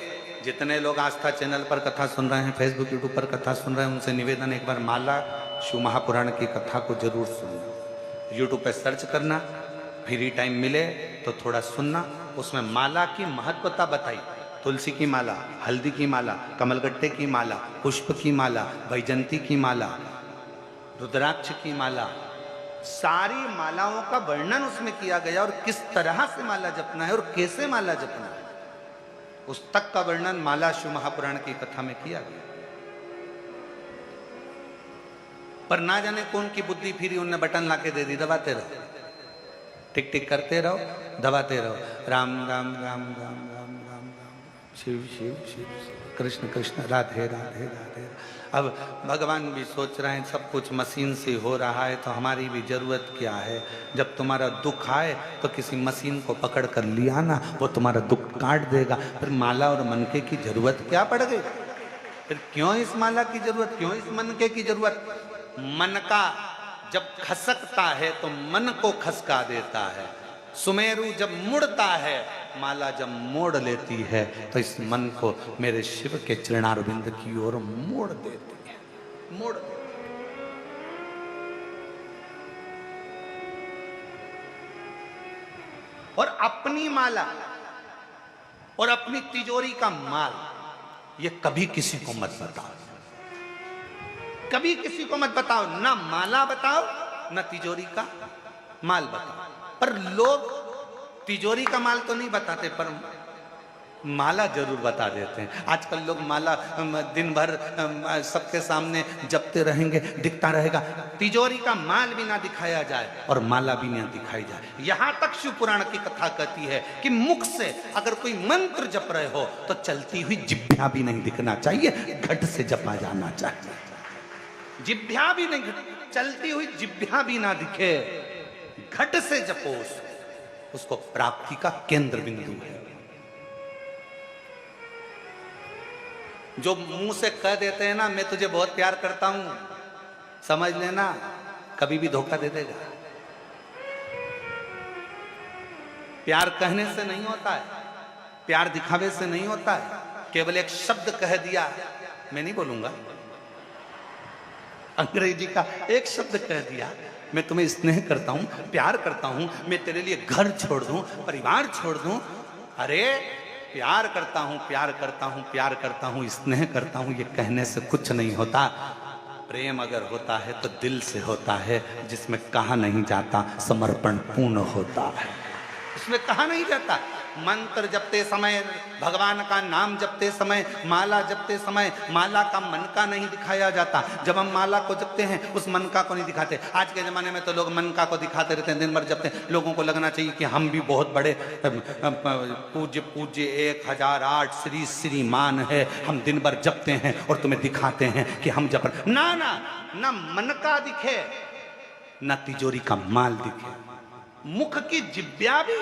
जितने लोग आस्था चैनल पर कथा सुन रहे हैं, फेसबुक यूट्यूब पर कथा सुन रहे हैं, उनसे निवेदन एक बार माला शिव महापुराण की कथा को जरूर सुनना। यूट्यूब पे सर्च करना, फ्री टाइम मिले तो थोड़ा सुनना। उसमें माला की महत्वता बताई, तुलसी की माला, हल्दी की माला, कमलगट्टे की माला, पुष्प की माला, वैजंती की माला, रुद्राक्ष की माला, सारी मालाओं का वर्णन उसमें किया गया और किस तरह से माला जपना है और कैसे माला जपना है, उस तक का वर्णन माला शिव महापुराण की कथा में किया गया। पर ना जाने कौन की बुद्धि फिरी, उनने बटन लाके दे दी, दबाते रहो, टिक टिक करते रहो, दबाते रहो, राम राम राम राम राम राम राम, शिव शिव शिव कृष्ण कृष्ण, राधे राधे राधे। अब भगवान भी सोच रहे हैं सब कुछ मशीन से हो रहा है तो हमारी भी जरूरत क्या है। जब तुम्हारा दुख आए तो किसी मशीन को पकड़ कर लिया ना, वो तुम्हारा दुख काट देगा। फिर माला और मनके की जरूरत क्या पड़ गई? फिर क्यों इस माला की जरूरत, क्यों इस मनके की जरूरत? मन का जब खसकता है तो मन को खसका देता है। सुमेरु जब मुड़ता है, माला जब मोड़ लेती है तो इस मन को मेरे शिव के चरणारविंद की ओर मोड़ देती है, मोड़। और अपनी माला और अपनी तिजोरी का माल ये कभी किसी को मत बताओ, कभी किसी को मत बताओ। ना माला बताओ ना तिजोरी का माल बताओ। पर लोग तिजोरी का माल तो नहीं बताते, पर माला जरूर बता देते हैं। आजकल लोग माला दिन भर सबके सामने जपते रहेंगे, दिखता रहेगा, तिजोरी का माल भी ना दिखाया जाए और माला भी ना दिखाई जाए। यहां तक शिव पुराण की कथा कहती है कि मुख से अगर कोई मंत्र जप रहे हो तो चलती हुई जिभ्या भी नहीं दिखना चाहिए, घट से जपा जाना चाहिए। जिभ्या भी नहीं, चलती हुई जिभ्या भी ना दिखे, घट से जपो, उसको प्राप्ति का केंद्र बिंदु है। जो मुंह से कह देते हैं ना मैं तुझे बहुत प्यार करता हूं, समझ लेना कभी भी धोखा दे देगा। प्यार कहने से नहीं होता है, प्यार दिखावे से नहीं होता है। केवल एक शब्द कह दिया, मैं नहीं बोलूंगा, अंग्रेजी का एक शब्द कह दिया, मैं तुम्हें स्नेह करता हूं, प्यार करता हूं, मैं तेरे लिए घर छोड़ दूं, परिवार छोड़ दूं। अरे प्यार करता हूं, प्यार करता हूं, प्यार करता हूं, स्नेह करता हूं, ये कहने से कुछ नहीं होता। प्रेम अगर होता है तो दिल से होता है, जिसमें कहा नहीं जाता समर्पण पूर्ण होता है, उसमें कहा नहीं जाता। मंत्र जपते समय, भगवान का नाम जपते समय, माला जपते समय माला का मनका नहीं दिखाया जाता। जब हम माला को जपते हैं उस मनका को नहीं दिखाते। आज के जमाने में तो लोग मनका को दिखाते रहते हैं, दिन भर जपते हैं। लोगों को लगना चाहिए कि हम भी बहुत बड़े पूज्य पूज्य 1008 श्री श्रीमान है, हम दिन भर जपते हैं और तुम्हें दिखाते हैं कि हम जप। ना ना ना, मनका दिखे ना तिजोरी का माल दिखे, मुख की जिभ्या भी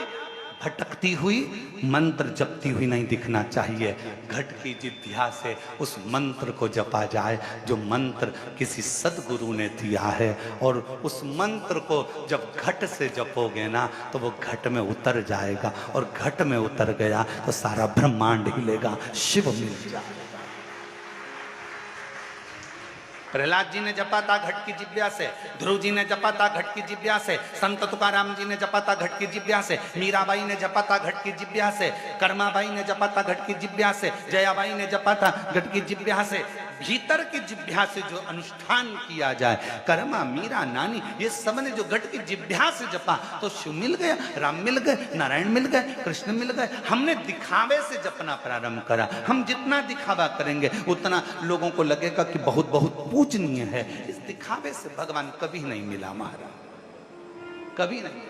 भटकती हुई, मंत्र जपती हुई नहीं दिखना चाहिए। घट की जिभ्या से उस मंत्र को जपा जाए जो मंत्र किसी सदगुरु ने दिया है, और उस मंत्र को जब घट से जपोगे ना तो वो घट में उतर जाएगा, और घट में उतर गया तो सारा ब्रह्मांड हिलेगा, शिव मिल जाएगा। प्रहलाद जी ने जपा था घट की जिब्या से, ध्रुव जी ने जपा था घट की जिब्या से, संत तुकाराम जी ने जपा था घट की जिब्या से, मीराबाई ने जपा था घट की जिब्या से, कर्माबाई ने जपा था घट की जिब्या से, जयाबाई ने जपा था घट की जिब्या से। भीतर की जिब्या से जो अनुष्ठान किया जाए, कर्मा, मीरा, नानी, ये सब ने जो घट की जिब्या से जपा तो शिव मिल गया, राम मिल गए, नारायण मिल गए, कृष्ण मिल गए। हमने दिखावे से जपना प्रारंभ करा। हम जितना दिखावा करेंगे उतना लोगों को लगेगा कि बहुत बहुत पूजनीय है। इस दिखावे से भगवान कभी नहीं मिला महाराज, कभी नहीं।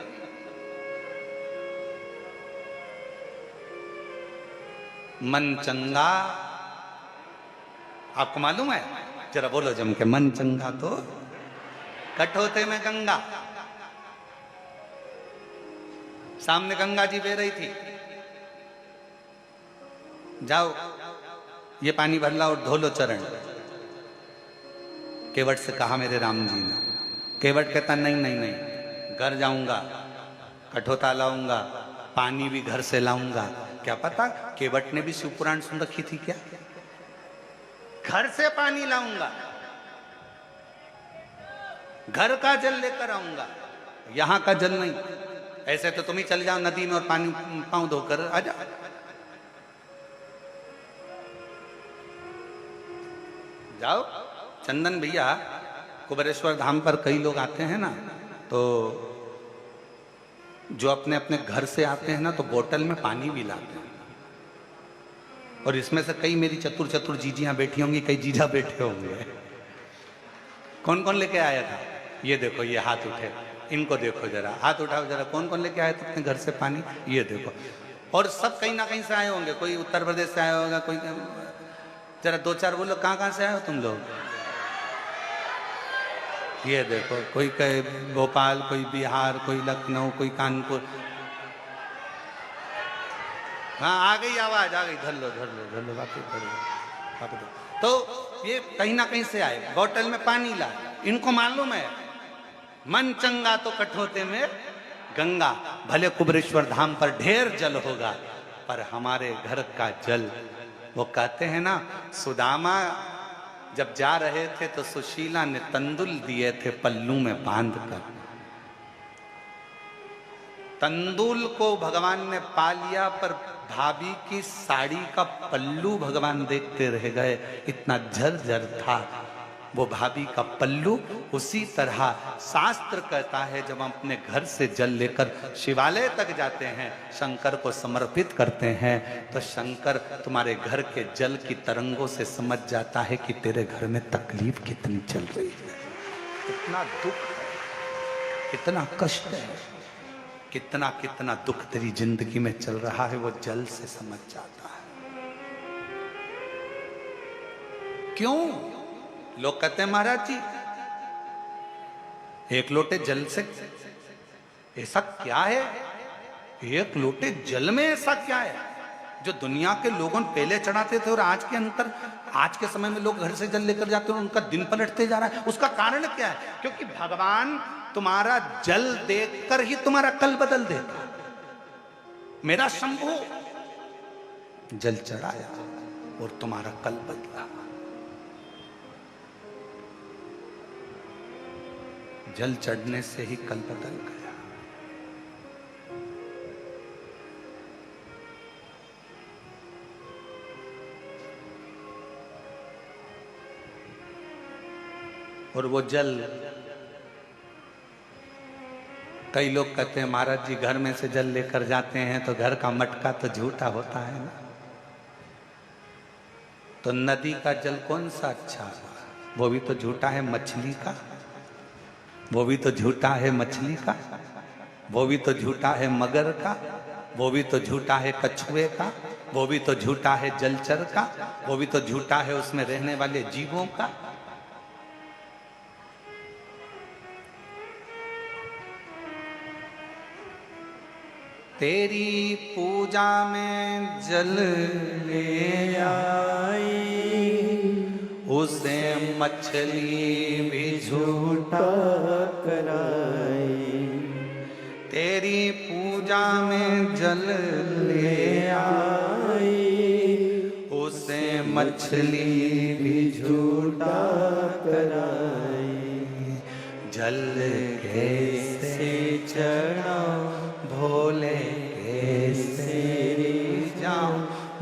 मन चंगा, आपको मालूम है? जरा बोलो जम के, मन चंगा तो कठोते में गंगा। सामने गंगा जी बह रही थी, जाओ ये पानी भर लाओ और धो लो चरण। केवट से कहा मेरे राम जी ने। केवट कहता नहीं नहीं नहीं, घर जाऊंगा, कठोता लाऊंगा, पानी भी घर से लाऊंगा। क्या पता केवट ने भी शिव पुराण सुन रखी थी क्या? घर से पानी लाऊंगा, घर का जल लेकर आऊंगा, यहां का जल नहीं। ऐसे तो तुम ही चल जाओ नदी में और पानी पांव धोकर आ जाओ। जाओ चंदन भैया, कुबेरेश्वर धाम पर कई लोग आते हैं ना, तो जो अपने अपने घर से आते हैं ना तो बोतल में पानी भी लाते हैं। और इसमें से कई मेरी चतुर चतुर जीजियां बैठी होंगी, कई जीजा बैठे होंगे। कौन कौन लेके आया था? ये देखो, ये हाथ उठे, इनको देखो जरा, हाथ उठाओ जरा, कौन कौन लेके आए थे अपने घर से पानी? ये देखो। और सब कहीं ना कहीं से आए होंगे, कोई उत्तर प्रदेश से आया होगा, कोई, जरा दो चार बोलो कहाँ कहाँ से आए हो तुम लोग? ये देखो, कोई कहे भोपाल, कोई बिहार, कोई लखनऊ, कोई कानपुर। हाँ आ गई आवाज, आ गई, धर लो धर लो धर लो, वापस धर लो। तो ये कहीं ना कहीं से आए, बोतल में पानी ला। इनको मालूम है मन चंगा तो कठोते में गंगा। भले कुबेरेश्वर धाम पर ढेर जल होगा, पर हमारे घर का जल, वो कहते हैं ना, सुदामा जब जा रहे थे तो सुशीला ने तंदुल दिए थे पल्लू में बांध कर। तंदुल को भगवान ने पा लिया, पर भाभी की साड़ी का पल्लू भगवान देखते रह गए, इतना झरझर था वो भाभी का पल्लू। उसी तरह शास्त्र कहता है, जब हम अपने घर से जल लेकर शिवालय तक जाते हैं, शंकर को समर्पित करते हैं, तो शंकर तुम्हारे घर के जल की तरंगों से समझ जाता है कि तेरे घर में तकलीफ कितनी चल रही है, कितना दुख है, कितना कष्ट है, कितना कितना दुख तेरी जिंदगी में चल रहा है, वो जल से समझ जाता है। क्यों? लोग कहते हैं महाराज जी एक लोटे जल से ऐसा क्या है, एक लोटे जल में ऐसा क्या है जो दुनिया के लोगों पहले चढ़ाते थे और आज के अंतर, आज के समय में लोग घर से जल लेकर जाते हैं, उनका दिन पलटते जा रहा है। उसका कारण क्या है? क्योंकि भगवान तुम्हारा जल देखकर ही तुम्हारा कल बदल देता। मेरा शंभू जल चढ़ाया और तुम्हारा कल बदला। जल चढ़ने से ही कल बदल गया। और वो जल, कई लोग कहते हैं महाराज जी घर में से जल लेकर जाते हैं तो घर का मटका तो झूठा होता है ना, तो नदी का जल कौन सा अच्छा है? वो भी तो झूठा है मछली का, वो भी तो झूठा है मछली का, वो भी तो झूठा है मगर का, वो भी तो झूठा है कछुए का, वो भी तो झूठा है जलचर का, वो भी तो झूठा है उसमें रहने वाले जीवों का। तेरी पूजा में जल ले आई, उसे मछली भी झूठा कराई। तेरी पूजा में जल ले आई, उसे मछली भी झूठा कराई, जल कैसे चढ़ाऊं भोले कैसे जाऊं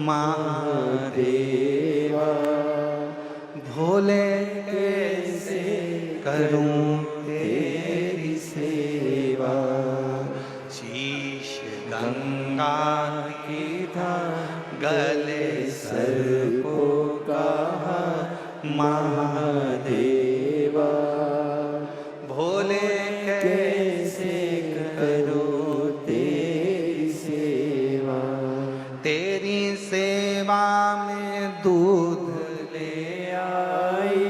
महादेवा, भोले कैसे करूं तेरी सेवा, शीश गंगा की धार गले सर को कहा महादेवा, भोले कैसे करूं तेरी सेवा, तेरी सेवा में दूध ले आई,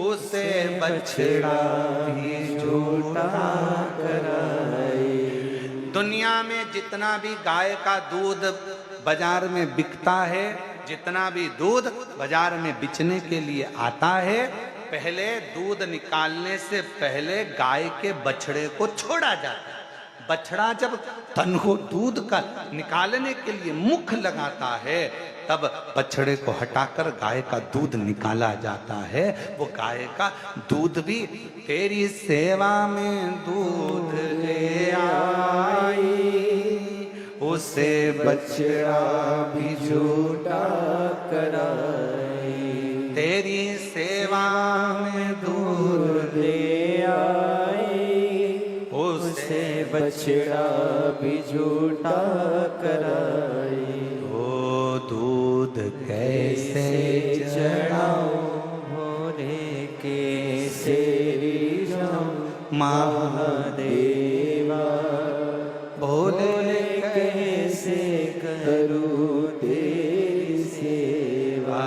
उसे बछड़ा भी झूठा कराई। दुनिया में जितना भी गाय का दूध बाजार में बिकता है, जितना भी दूध बाजार में बेचने के लिए आता है, पहले दूध निकालने से पहले गाय के बछड़े को छोड़ा जाता है। बछड़ा जब तन को दूध का निकालने के लिए मुख लगाता है, तब बछड़े को हटाकर गाय का दूध निकाला जाता है। वो गाय का दूध भी तेरी सेवा में दूध ले आई, उसे बछड़ा भी झूठा कराई, तेरी सेवा में दूध ले आई, उसे बछड़ा भी झूठा कराई। ओ दूध कैसे चढ़ाऊं भोले कैसे जाऊं महादेवा, भोले कैसे करूं तेरी सेवा,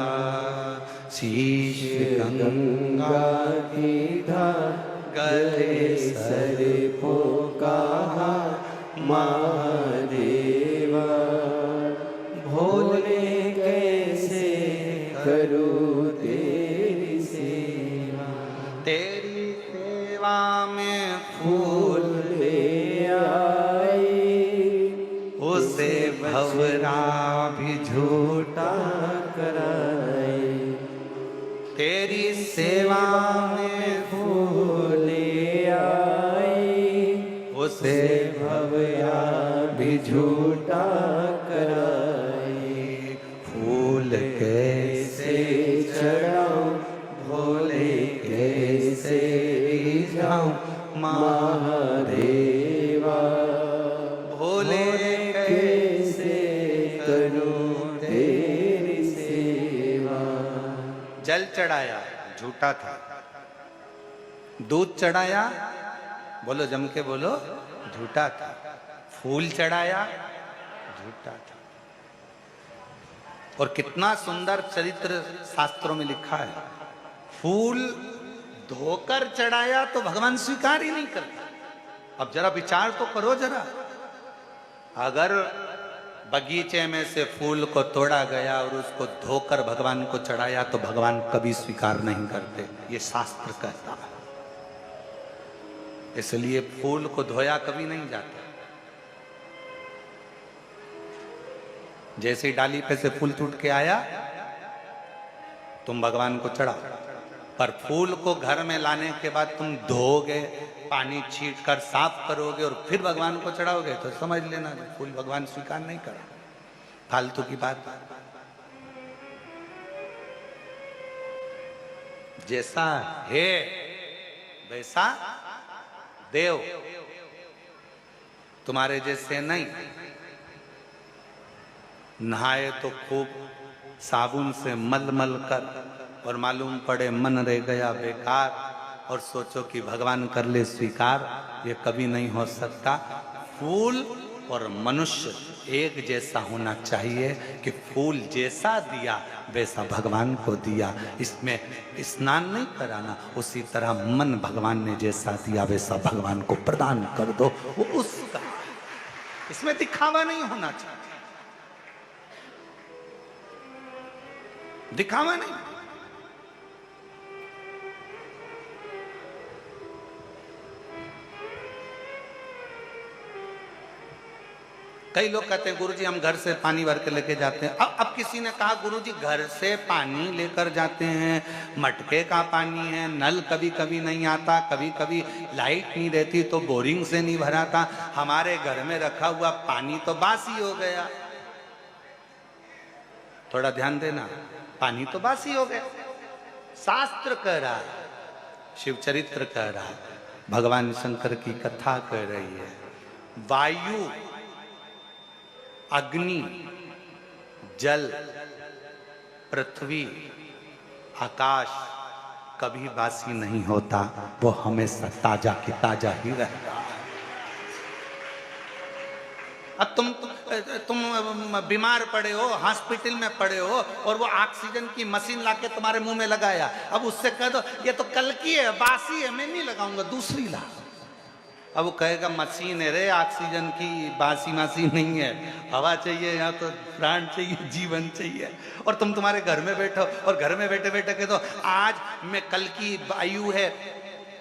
शीश गंगा की धार गले सर को कहा महादेवा, भोले कैसे करूं तेरी सेवा, तेरी सेवा में फूल ले आई, उसे भवरा भी झूठा कराई, तेरी सेवा में फूल ले आई, उसे भवया भी झूठा कराई, फूल कैसे चढ़ाऊं भोले कैसे जाऊं महादेवा, भोले कैसे करूं तेरी सेवा। जल चढ़ाया झूठा था, दूध चढ़ाया बोलो जम के बोलो झूठा था, फूल चढ़ाया झूठा था। और कितना सुंदर चरित्र शास्त्रों में लिखा है, फूल धोकर चढ़ाया तो भगवान स्वीकार ही नहीं करता। अब जरा विचार तो करो जरा, अगर बगीचे में से फूल को तोड़ा गया और उसको धोकर भगवान को चढ़ाया तो भगवान कभी स्वीकार नहीं करते, ये शास्त्र कहता है। इसलिए फूल को धोया कभी नहीं जाता। जैसे ही डाली पे से फूल टूट के आया तुम भगवान को चढ़ाओ, पर फूल को घर में लाने के बाद तुम धोगे, पानी छीट कर साफ करोगे और फिर भगवान को चढ़ाओगे तो समझ लेना फूल भगवान स्वीकार नहीं कर, फालतू की बात। जैसा है वैसा देव, तुम्हारे जैसे नहीं। नहाए तो खूब साबुन से मल मल कर और मालूम पड़े मन रह गया बेकार और सोचो कि भगवान कर ले स्वीकार, ये कभी नहीं हो सकता। फूल और मनुष्य एक जैसा होना चाहिए कि फूल जैसा दिया वैसा भगवान को दिया, इसमें स्नान नहीं कराना। उसी तरह मन भगवान ने जैसा दिया वैसा भगवान को प्रदान कर दो, वो उसका, इसमें दिखावा नहीं होना चाहिए, दिखावा नहीं। कई लोग कहते हैं गुरुजी हम घर से पानी भर के लेके जाते हैं। अब किसी ने कहा गुरुजी घर से पानी लेकर जाते हैं, मटके का पानी है, नल कभी कभी नहीं आता, कभी कभी लाइट नहीं रहती तो बोरिंग से नहीं भराता, हमारे घर में रखा हुआ पानी तो बासी हो गया। थोड़ा ध्यान देना, पानी तो बासी हो गया। शास्त्र कह रहा है, शिव चरित्र कह रहा है, भगवान शंकर की कथा कह रही है, वायु, अग्नि, जल, पृथ्वी, आकाश कभी बासी नहीं होता, वो हमेशा ताजा की ताजा ही रहता है। अब तुम बीमार पड़े हो, हॉस्पिटल में पड़े हो और वो ऑक्सीजन की मशीन लाके तुम्हारे मुंह में लगाया, अब उससे कह दो ये तो कल की है, बासी है, मैं नहीं लगाऊंगा, दूसरी ला। अब वो कहेगा मशीन है रे, ऑक्सीजन की, बासी मशीन नहीं है, हवा चाहिए, यहाँ तो प्राण चाहिए, जीवन चाहिए। और तुम तुम्हारे घर में बैठो और घर में बैठे बैठे कह दो आज मैं कल की वायु है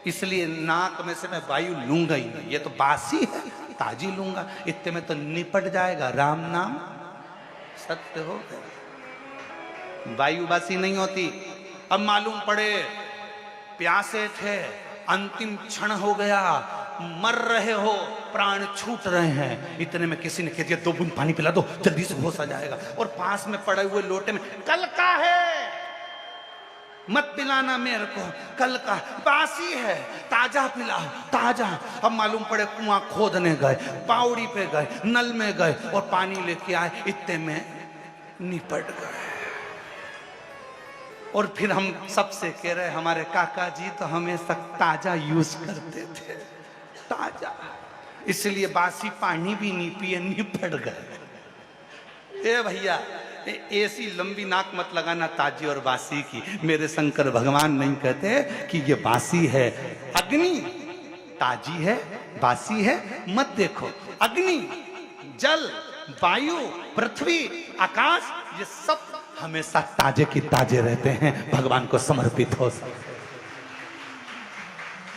इसलिए नाक में से मैं वायु लूंगा ही नहीं, ये तो बासी है, ताजी लूंगा, इतने में तो निपट जाएगा, राम नाम सत्य हो गया। वायु बासी नहीं होती। अब मालूम पड़े प्यासे थे, अंतिम क्षण हो गया, मर रहे हो, प्राण छूट रहे हैं, इतने में किसी ने कह दिया 2 बूंद पानी पिला दो, जल्दी से होश आ जाएगा। और पास में पड़े हुए लोटे में कल का है, मत पिलाना मेरे को, कल का बासी है, ताजा पिलाओ, ताजा। अब मालूम पड़े कुआं खोदने गए, पावड़ी पे गए, नल में गए और पानी लेके आए, इतने में निपट गए। और फिर हम सबसे कह रहे हमारे काका जी तो हमेशा ताजा यूज करते थे, ताजा, इसलिए बासी पानी भी नहीं पिए, निपट गए। ए भैया ऐसी लंबी नाक मत लगाना ताजी और बासी की, मेरे शंकर भगवान नहीं कहते कि ये बासी है। अग्नि ताजी है, बासी है मत देखो। अग्नि, जल, वायु, पृथ्वी, आकाश, ये सब हमेशा ताजे की ताजे रहते हैं, भगवान को समर्पित हो सब।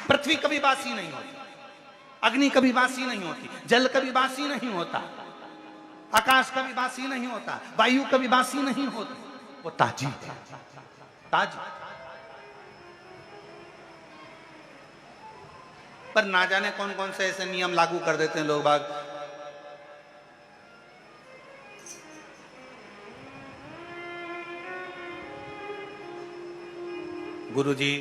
पृथ्वी कभी बासी नहीं होती, अग्नि कभी बासी नहीं होती, जल कभी बासी नहीं होता, आकाश कभी बासी नहीं होता, वायु कभी बासी नहीं होती, वो ताजी ताजी। पर ना जाने कौन कौन से ऐसे नियम लागू कर देते हैं लोग बाग। गुरुजी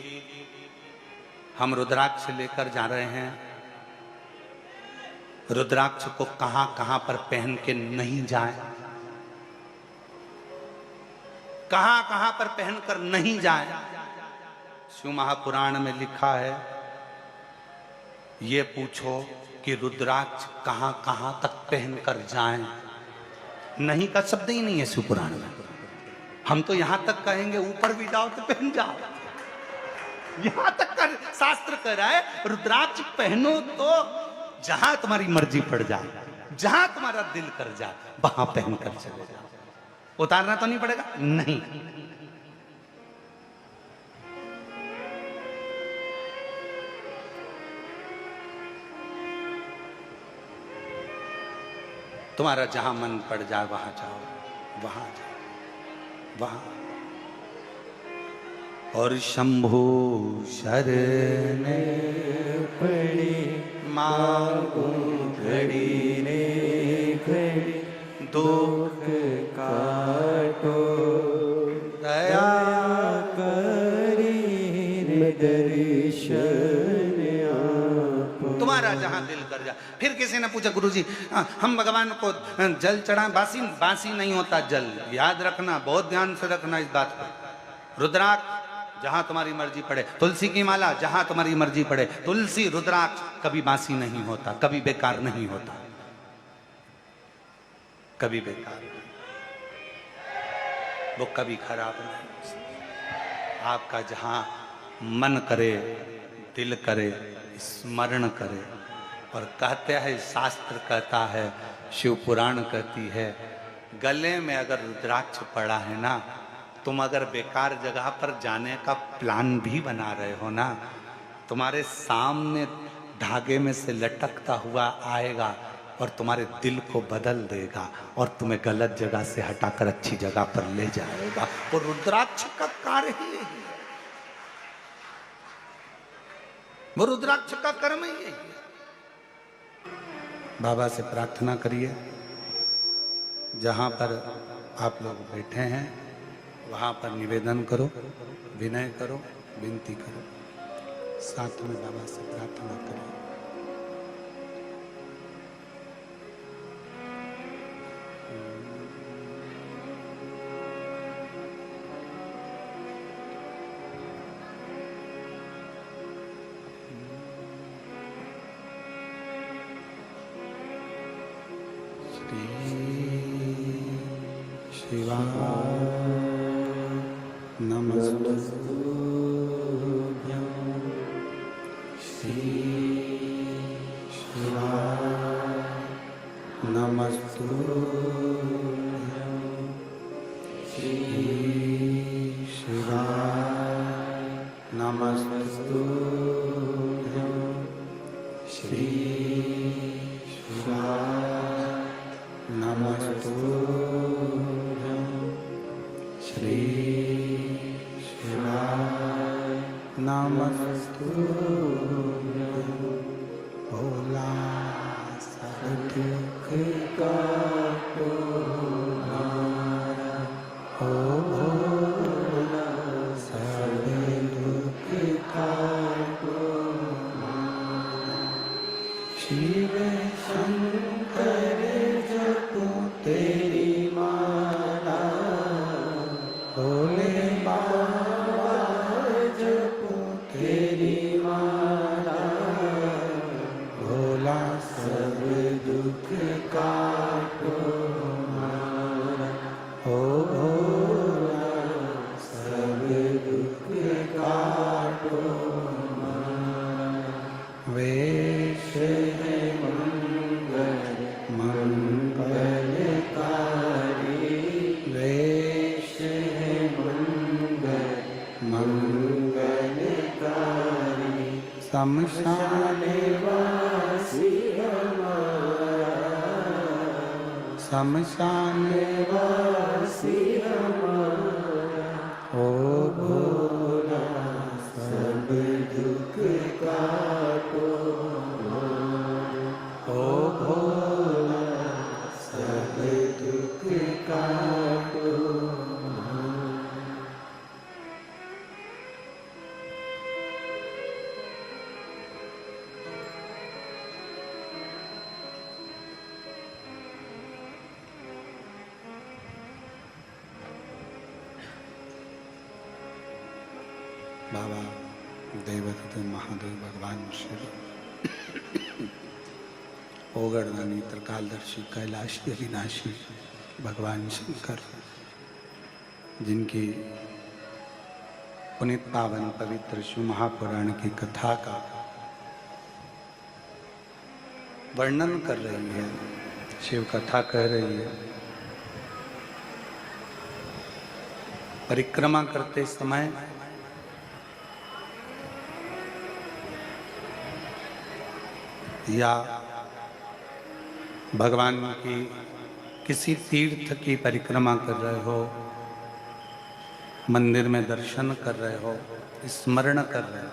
हम रुद्राक्ष लेकर जा रहे हैं, रुद्राक्ष को कहां कहां पर पहन के नहीं जाए, कहां कहां पर पहनकर नहीं जाए। शिव महापुराण में लिखा है, ये पूछो कि रुद्राक्ष कहां कहां तक पहनकर जाएं। नहीं का शब्द ही नहीं है शिव पुराण में। हम तो यहां तक कहेंगे ऊपर भी जाओ तो पहन जाओ, यहां तक का शास्त्र कह रहा है रुद्राक्ष पहनो तो जहां तुम्हारी मर्जी पड़ जाए, जहां तुम्हारा दिल कर जाए वहां पहनकर चले जाओ। उतारना तो नहीं पड़ेगा, नहीं। तुम्हारा जहां मन पड़ जाए वहां जाओ, वहां जाओ, वहां। और शंभु शरण पड़ी मांगू घड़ी ने घड़ी, दुख काटो दया करी दर्शन आपको। तुम्हारा जहां दिल कर जा। फिर किसी ने पूछा गुरुजी हम भगवान को जल चढ़ाएं, बासी बासी नहीं होता जल, याद रखना, बहुत ध्यान से रखना इस बात पर। रुद्राक्ष जहां तुम्हारी मर्जी पड़े, तुलसी की माला जहां तुम्हारी मर्जी पड़े, तुलसी रुद्राक्ष कभी बासी नहीं होता, कभी बेकार नहीं होता, कभी बेकार नहीं, वो कभी खराब नहीं। आपका जहां मन करे, दिल करे, स्मरण करे। और कहते हैं, शास्त्र कहता है, शिव पुराण कहती है, गले में अगर रुद्राक्ष पड़ा है ना, तुम अगर बेकार जगह पर जाने का प्लान भी बना रहे हो ना, तुम्हारे सामने धागे में से लटकता हुआ आएगा, और तुम्हारे दिल को बदल देगा और तुम्हें गलत जगह से हटाकर अच्छी जगह पर ले जाएगा। वो रुद्राक्ष का कार्य ही यही है, वो रुद्राक्ष का कर्म ही यही है। बाबा से प्रार्थना करिए, जहां पर आप लोग बैठे हैं वहां पर निवेदन करो, विनय करो, विनती करो, साथ में बाबा से प्रार्थना करिए। शिवाय नमस्तुभ्यं, श्री शिवाय नमस्तुभ्यं, श्री शिवाय नमस्तुभ्यं, श्री शिवाय नमस्तुभ्यं, श्री शिवाय नमस्तुभ्यं। भोला सब दुख काटो हमारा, ओ भोला सब दुख काटो हमारा। शिव शंकर जपो तेरी माला, भोले बाबा जपो तेरी माला, भोला सब दुख काटो हमारा, ओ भोला सब दुख काटो हमारा। वेश है मंगल मंगलकारी, वेश है मंगल मंगलकारी। शमशान वासी हमारा, शमशान वासी हमारा, ओ भोला सब दुख काटो हमारा, ओ भोला सब दुख काटो हमारा। बाबा देवदत्त महादेव भगवान शिव, ओगरदानी त्रिकालदर्शी कैलाशी अविनाशी भगवान शंकर, जिनकी पुनित पावन पवित्र शिव महापुराण की कथा का वर्णन कर रही है, शिव कथा कह रही है। परिक्रमा करते समय या भगवान की किसी तीर्थ की परिक्रमा कर रहे हो, मंदिर में दर्शन कर रहे हो, स्मरण कर रहे हो,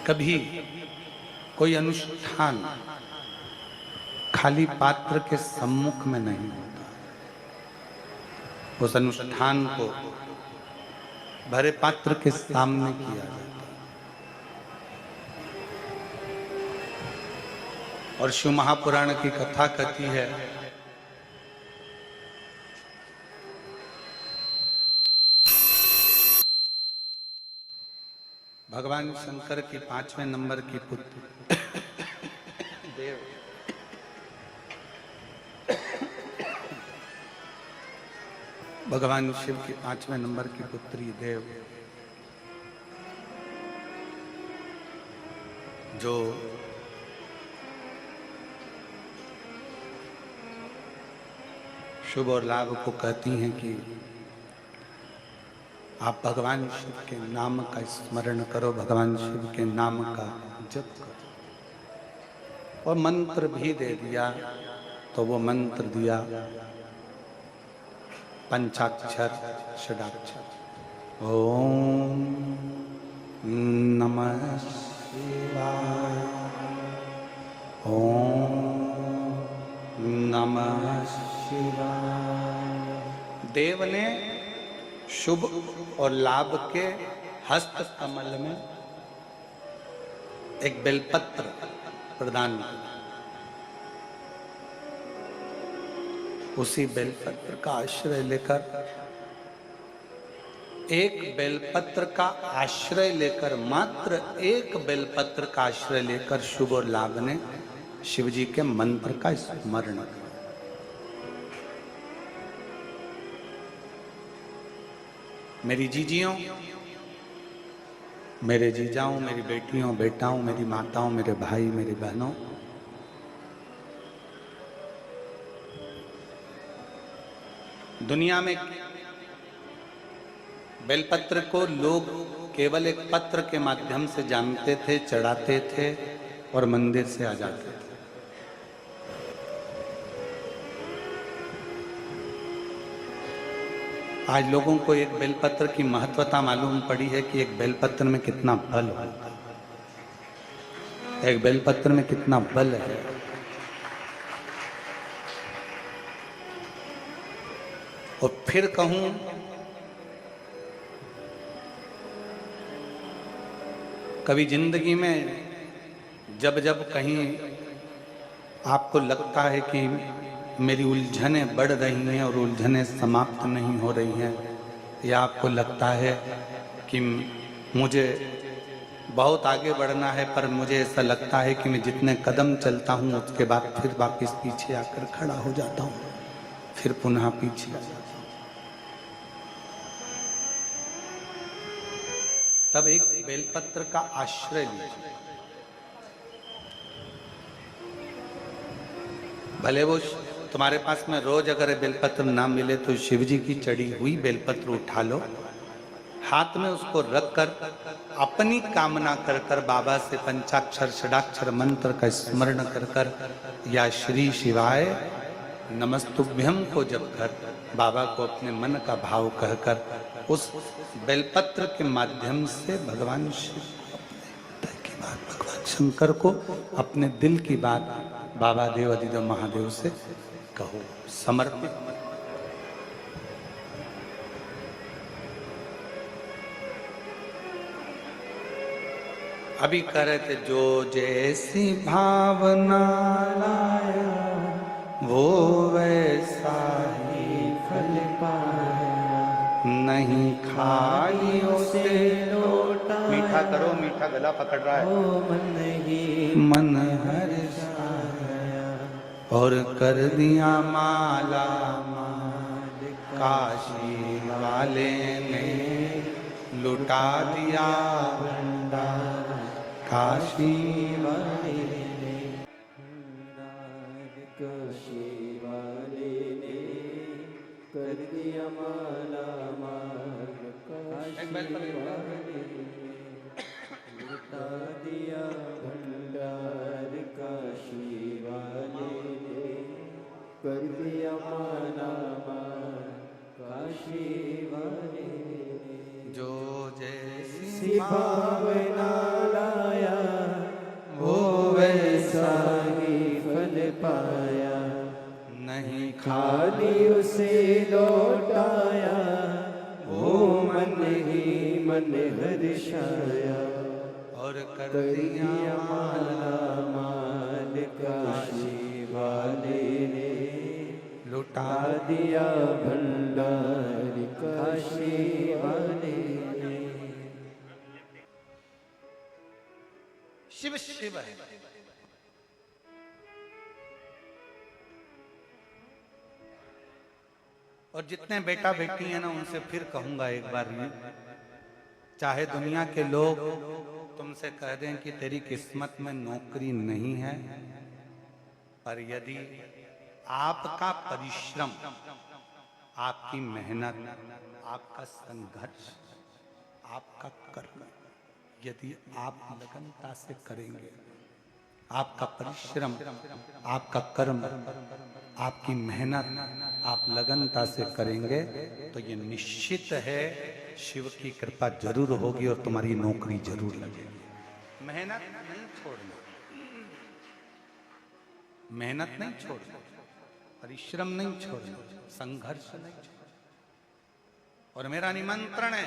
कभी कोई अनुष्ठान खाली पात्र के सम्मुख में नहीं होता। उस अनुष्ठान को भरे पात्र के सामने किया जाता है। और शिव महापुराण की कथा कहती है, भगवान शंकर की 5वें नंबर की पुत्र देव भगवान शिव की 5वें नंबर की पुत्री देव, जो शुभ और लाभ को कहती हैं कि आप भगवान शिव के नाम का स्मरण करो, भगवान शिव के नाम का जप करो। और मंत्र भी दे दिया। तो वो मंत्र दिया पंचाक्षर षडाक्षर। ओम नमः शिवाय, ओम नमः शिवाय। देव ने शुभ और लाभ के हस्त कमल में एक बेलपत्र प्रदान किया। उसी बेलपत्र का आश्रय लेकर, एक बेलपत्र का आश्रय लेकर, मात्र एक बेलपत्र का आश्रय लेकर शुभ और लाभ ने शिव जी के मंत्र का स्मरण किया। मेरी जीजियों, मेरे जीजाओं, मेरी बेटियों, बेटाओं, मेरी माताओं, मेरे भाई, मेरी बहनों, दुनिया में बेलपत्र को लोग केवल एक पत्र के माध्यम से जानते थे, चढ़ाते थे और मंदिर से आ जाते थे। आज लोगों को एक बेलपत्र की महत्वता मालूम पड़ी है कि एक बेलपत्र में कितना बल होता है, एक बेलपत्र में कितना बल है। और फिर कहूं, कभी जिंदगी में जब जब कहीं आपको लगता है कि मेरी उलझनें बढ़ रही हैं और उलझनें समाप्त नहीं हो रही हैं, या आपको लगता है कि मुझे बहुत आगे बढ़ना है पर मुझे ऐसा लगता है कि मैं जितने कदम चलता हूँ उसके बाद फिर वापस पीछे आकर खड़ा हो जाता हूँ, फिर पुनः पीछे आ जाता हूँ, तब एक बेलपत्र का आश्रय लीजिए। भले वो तुम्हारे पास में रोज अगर बेलपत्र ना मिले तो शिव जी की चढ़ी हुई बेलपत्र उठा लो, हाथ में उसको रखकर अपनी कामना कर कर बाबा से पंचाक्षर षडाक्षर मंत्र का स्मरण कर कर या श्री शिवाय नमस्तुभ्यम को जप कर बाबा को अपने मन का भाव कहकर उस बेलपत्र के माध्यम से भगवान शिव की बात, भगवान शंकर को अपने दिल की बात बाबा देव अधिदेव महादेव से कहो, समर्पित। अभी कह रहे थे, जो जैसी भावना लाया वो वैसा ही फल पाया, नहीं खाली उसे लौटा। मीठा करो, मीठा गला पकड़ रहा है। मन ही मन हर्षाया और कर दिया माला माल, काशी वाले ने लुटा दिया भंडार, काशी वाले ने, काशी वाले ने कर दिया माला माल, काशी वाले ने लुटा दिया भंडार, काशी वाले ने कर दिया माला माल, काशी वाले ने। जो जैसी भावना लाया वो वैसा ही फल पाया, नहीं खाली उसे लौटाया, वो मन ही मन हर्षाया और कर कर दिया दिया माला माल, काशी वाले ने लुटा लुटा दिया भंडार, काशी वाले ने। शिव शिव है। और जितने बेटा बेटी हैं ना, उनसे फिर कहूंगा एक बार ये, चाहे दुनिया के लोग तुमसे कह दें कि तेरी किस्मत में नौकरी नहीं है, पर यदि आपका परिश्रम, आपकी मेहनत, आपका संघर्ष, आपका कर्म यदि आप लगनता से करेंगे, आपका परिश्रम, आपका कर्म, आपकी मेहनत आप लगनता से करेंगे तो ये निश्चित है शिव की कृपा जरूर होगी और तुम्हारी नौकरी जरूर लगेगी। मेहनत नहीं छोड़ना, मेहनत नहीं छोड़ना, परिश्रम नहीं छोड़ना, संघर्ष नहीं छोड़ना। और मेरा निमंत्रण है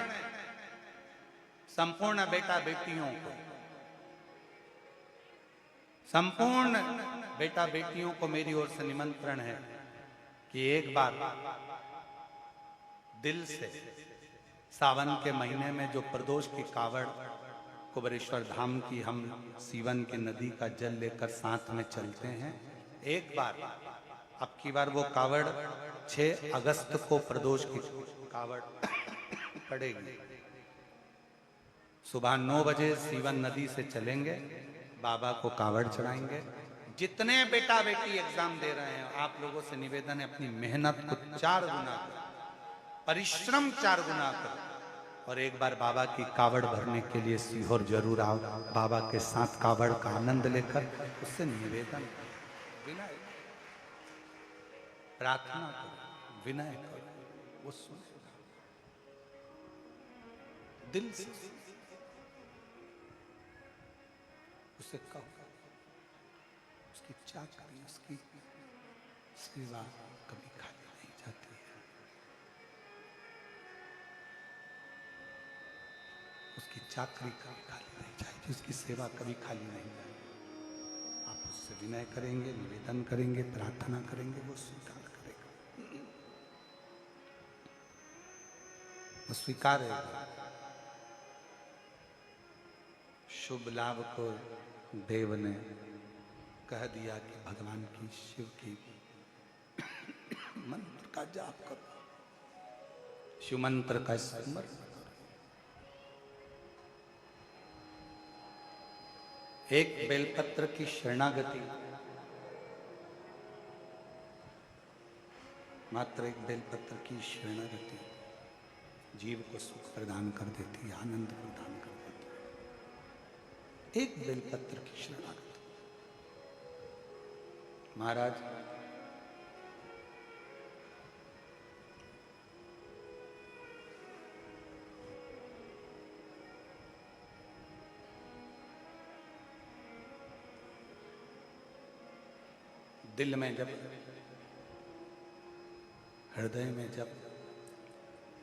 संपूर्ण बेटा बेटियों को, संपूर्ण बेटा बेटियों को मेरी ओर से निमंत्रण है कि एक बार दिल से सावन के महीने में जो प्रदोष की कावड़ कुबेरेश्वर धाम की हम सीवन की नदी का जल लेकर साथ में चलते हैं, एक बार अब की बार वो कावड़ 6 अगस्त को प्रदोष की कावड़ पड़ेगी। सुबह 9 बजे सीवन नदी से चलेंगे, बाबा को कावड़ चढ़ाएंगे। जितने बेटा बेटी एग्जाम दे रहे हैं आप लोगों से निवेदन है अपनी मेहनत को 4 गुना करो, परिश्रम 4 गुना करो और एक बार बाबा की कावड़ भरने के लिए सीहोर जरूर आओ। बाबा के साथ कावड़ का आनंद लेकर उससे निवेदन विनय प्रार्थना करो, विनय करो, वो सुन दिल से उसे कहो, उसकी चाकरी, उसकी सेवा कभी खाली नहीं जाती है, उसकी चाकरी कभी खाली नहीं जाएगी, उसकी सेवा कभी खाली नहीं जाएगी। आप उससे विनय करेंगे, निवेदन करेंगे, प्रार्थना करेंगे, वो स्वीकार करेगा, वो स्वीकार है। शुभ लाभ को देव ने कह दिया कि भगवान की शिव की मंत्र का जाप करो, शिव मंत्र का स्मरण करो। एक बेलपत्र की शरणागति, मात्र एक बेलपत्र की शरणागति जीव को सुख प्रदान कर देती है, आनंद प्रदान कर देती है। एक बेलपत्र की शरणागति। महाराज दिल में जब, हृदय में जब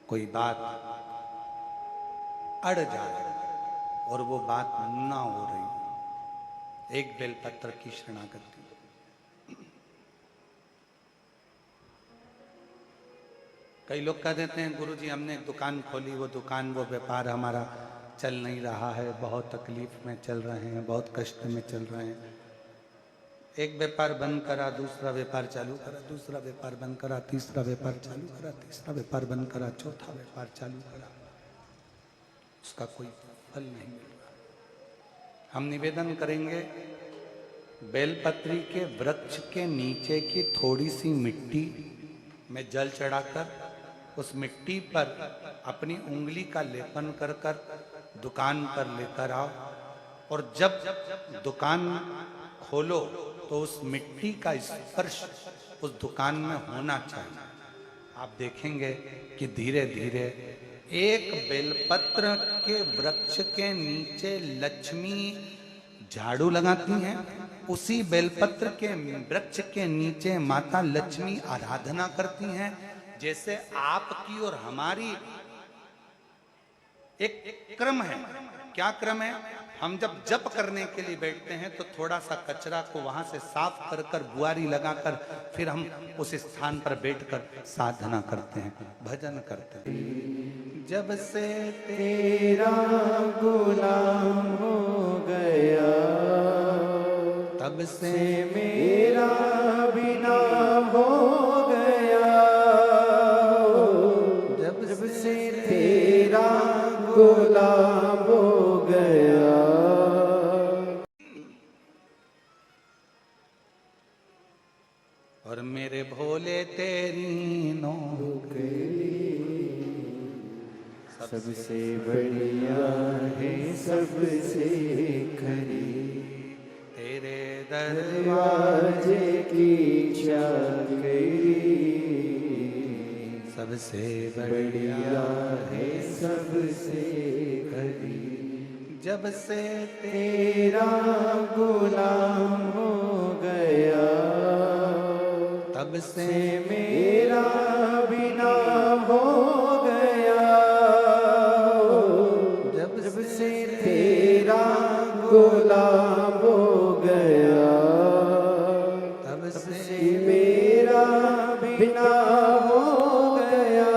कोई बात अड़ जाए और वो बात ना हो रही, एक बेलपत्र की शरणागति। कई लोग कह देते हैं गुरुजी हमने एक दुकान खोली, वो दुकान, वो व्यापार हमारा चल नहीं रहा है, बहुत तकलीफ में चल रहे हैं, बहुत कष्ट में चल रहे हैं। एक व्यापार बंद करा, दूसरा व्यापार चालू करा, दूसरा व्यापार बंद करा, तीसरा व्यापार चालू करा, तीसरा व्यापार बंद करा, चौथा व्यापार चालू करा, उसका कोई फल नहीं मिल रहा। हम निवेदन करेंगे बेलपत्री के वृक्ष के नीचे की थोड़ी सी मिट्टी में जल चढ़ाकर उस मिट्टी पर अपनी उंगली का लेपन कर कर दुकान पर लेकर आओ और जब दुकान खोलो तो उस मिट्टी का स्पर्श उस दुकान में होना चाहिए। आप देखेंगे कि धीरे धीरे एक बेलपत्र के वृक्ष के नीचे लक्ष्मी झाड़ू लगाती हैं, उसी बेलपत्र के वृक्ष के नीचे माता लक्ष्मी आराधना करती हैं। जैसे आपकी और हमारी एक क्रम है। क्या क्रम है? हम जब जप करने के लिए बैठते हैं तो थोड़ा सा कचरा को वहां से साफ कर कर बुआरी लगाकर फिर हम उस स्थान पर बैठकर साधना करते हैं, भजन करते हैं। जब से तेरा गुलाम हो गया तब से मेरा बिना हो गया, जब से तेरा गुलाम हो गया। और मेरे भोले तेरी नौकरी सबसे बढ़िया है, सबसे खरी तेरे दरवाजे की चाकरी सबसे बढ़िया है सबसे खरी। जब से तेरा गुलाम हो गया तब से मेरा बिना हो गया। जब से तेरा गुलाम हो गया तब से मेरा बिना हो गया।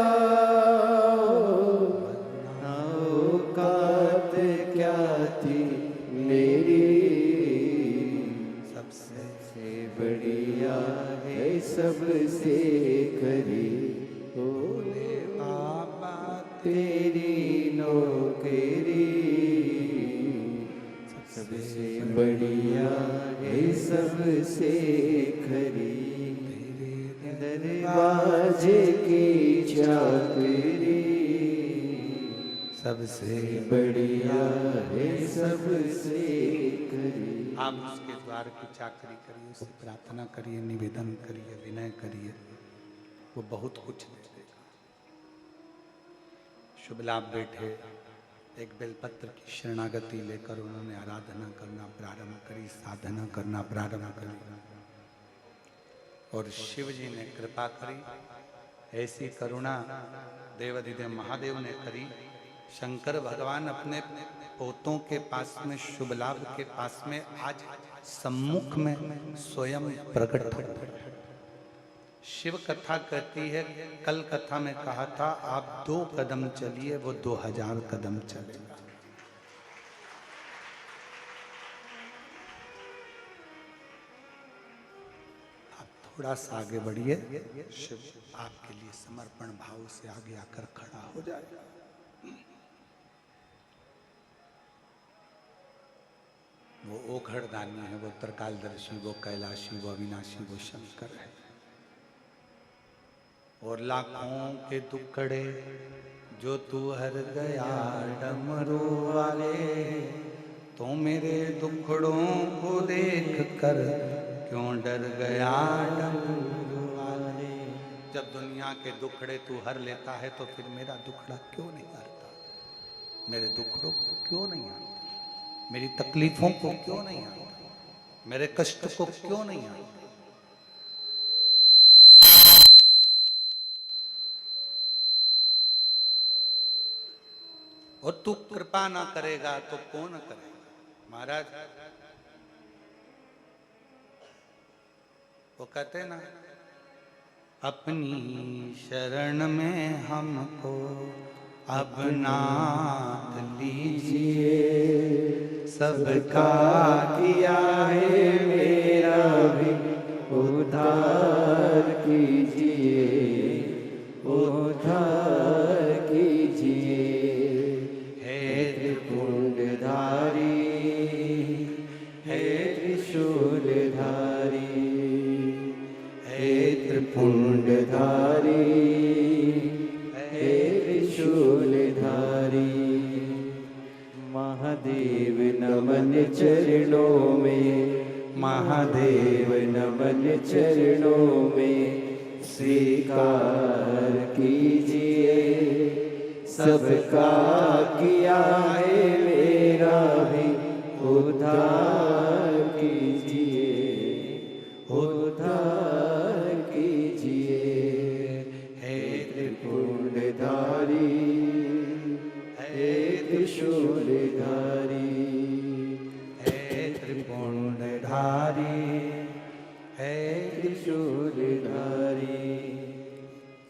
औकात क्या थी मेरी सबसे बढ़िया है सबसे खरी। भोले बाबा तेरी नौकरी सबसे बढ़िया है सबसे खरी। दरवाजे की चाकरी सबसे बढ़िया है सबसे खरी। आप उसके द्वार की चाकरी करिए, उससे प्रार्थना करिए, निवेदन करिए, विनय करिए, वो बहुत कुछ दे देगा। शुभ लाभ बैठे एक बेलपत्र की शरणागति लेकर उन्होंने आराधना करना प्रारंभ करी, साधना करना प्रारंभ करी और शिव जी ने कृपा करी। ऐसी करुणा देवाधिदेव महादेव ने करी। शंकर भगवान अपने पोतों के पास में, शुभ लाभ के पास में आज सम्मुख में स्वयं प्रकट हो। शिव कथा कहती है, कल कथा में कहा था आप 2 कदम चलिए वो 2000 कदम चलेगा। आप थोड़ा सा आगे बढ़िए, शिव आपके लिए समर्पण भाव से आगे आकर खड़ा हो जाएगा। वो ओघड़दानी है, वो त्रिकालदर्शी, वो कैलाशी, वो अविनाशी, वो शंकर है। और लाखों के दुखड़े जो तू हर गया डमरू वाले, तो मेरे दुखड़ों को देख कर क्यों डर गया डमरू वाले। जब दुनिया के दुखड़े तू हर लेता है तो फिर मेरा दुखड़ा क्यों नहीं हरता? मेरे दुखड़ों को क्यों नहीं हरता? मेरी तकलीफों को क्यों नहीं हरता? मेरे कष्ट को क्यों नहीं हरता? और तू कृपा ना करेगा तो कौन करेगा? महाराज वो कहते ना, अपनी शरण में हमको अब नाथ लीजिए, सबका किया है मेरा भी उद्धार कीजिए, उद्धार कीजिए। हे त्रिपुंडधारी, हे त्रिशूलधारी, हे त्रिपुंडधारी, हे त्रिशूलधारी। महादेव नमन चरणों में, महादेव नमन चरणों में, स्वीकार कीजिए, सबका किया है मेरा भी उद्धार कीजिए, उद्धार कीजिए। हे त्रिपुंडधारी, हे त्रिशूलधारी, हे त्रिपुंडधारी, हे त्रिशूलधारी।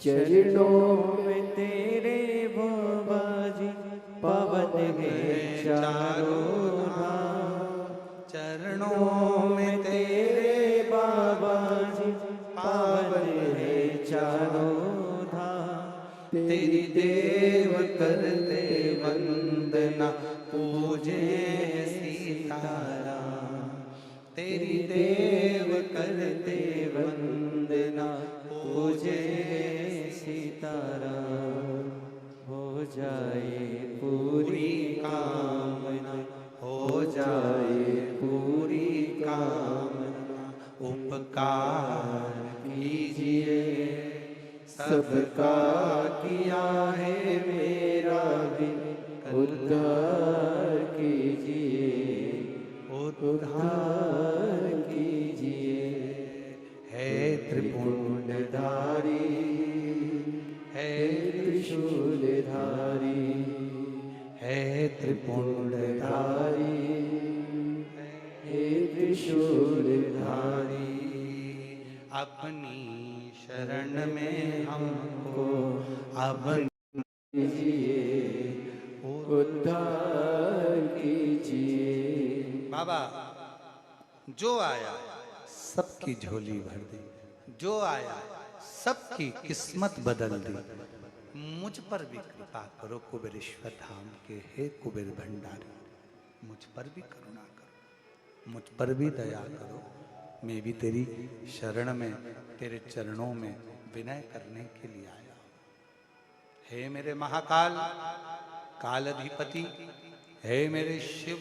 चरणों में तेरे बाबा जी पावन है चारों धाम। चरणों में तेरे बाबा जी पावन है चारों धाम। तेरी देव करते वंदना पूजे सीताराम। तेरी देव करते वंदना पूजे सीताराम। हो जाए पूरी कामना, हो जाए पूरी कामना। उपकार कीजिए, सबका किया है मेरा भी उद्धार कीजिए, उद्धार कीजिए। हे त्रिपुंडधारी, है त्रिशूलधारी, हे त्रिपुंडधारी, हे त्रिशूलधारी। अपनी शरण में हमको अब कीजिए, उद्धार कीजिए। बाबा जो आया सबकी झोली भर दी, जो आया सबकी किस्मत बदल दी। मुझ पर भी कृपा करो कुबेरेश्वर धाम के हे कुबेर भंडारी, मुझ पर भी करुणा करो, मुझ पर भी दया करो। मैं भी तेरी शरण में, तेरे चरणों में विनय करने के लिए आया हूं। हे मेरे महाकाल, काल अधिपति, हे मेरे शिव,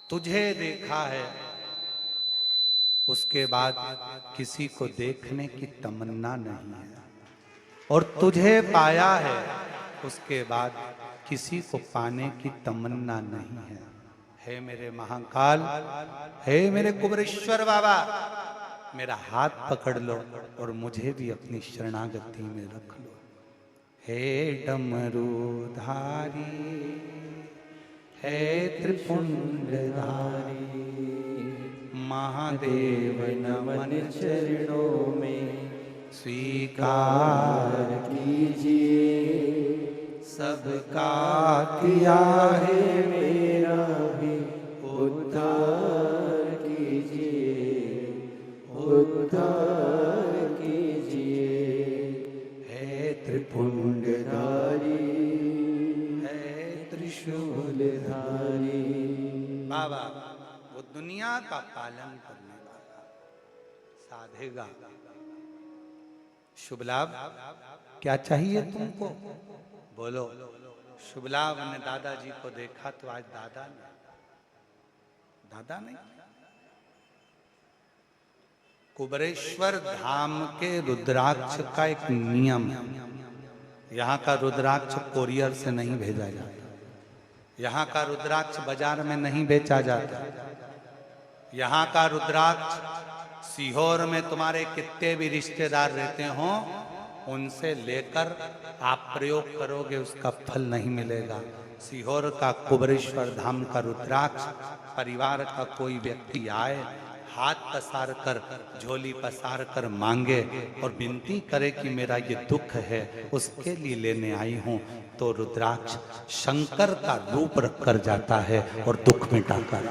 तुझे देखा है उसके बाद किसी को देखने की तमन्ना नहीं है, और तुझे पाया है उसके बाद किसी को पाने की तमन्ना नहीं है। हे मेरे महाकाल, हे मेरे कुबेरेश्वर बाबा, मेरा हाथ पकड़ लो और मुझे भी अपनी शरणागति में रख लो। हे डमरूधारी, हे त्रिपुंडधारी, महादेव नमन चरणों में स्वीकार कीजिए, सबका किया है मेरा भी उद्धार कीजिए, उद्धार कीजिए। हे त्रिपुंडधारी, है त्रिशूलधारी। बाबा वो दुनिया का पालन करने वाला साधेगा। शुभ लाभ क्या चाहिए तुमको? बोलो। शुभ लाभ ने दादाजी को देखा तो आज दादा नहीं, कुबेरेश्वर धाम के रुद्राक्ष का एक नियम है। यहाँ का रुद्राक्ष कोरियर से नहीं भेजा जाता, यहाँ का रुद्राक्ष बाजार में नहीं बेचा जाता। यहाँ का रुद्राक्ष सीहोर में तुम्हारे कितने भी रिश्तेदार रहते हो, उनसे लेकर आप प्रयोग करोगे उसका फल नहीं मिलेगा। सीहोर का कुबेरेश्वर धाम का रुद्राक्ष परिवार का कोई व्यक्ति आए, हाथ पसार कर, झोली पसार कर मांगे और विनती करे कि मेरा ये दुख है, उसके लिए लेने आई हूं, तो रुद्राक्ष शंकर का रूप रख कर जाता है और दुख मिटाकर।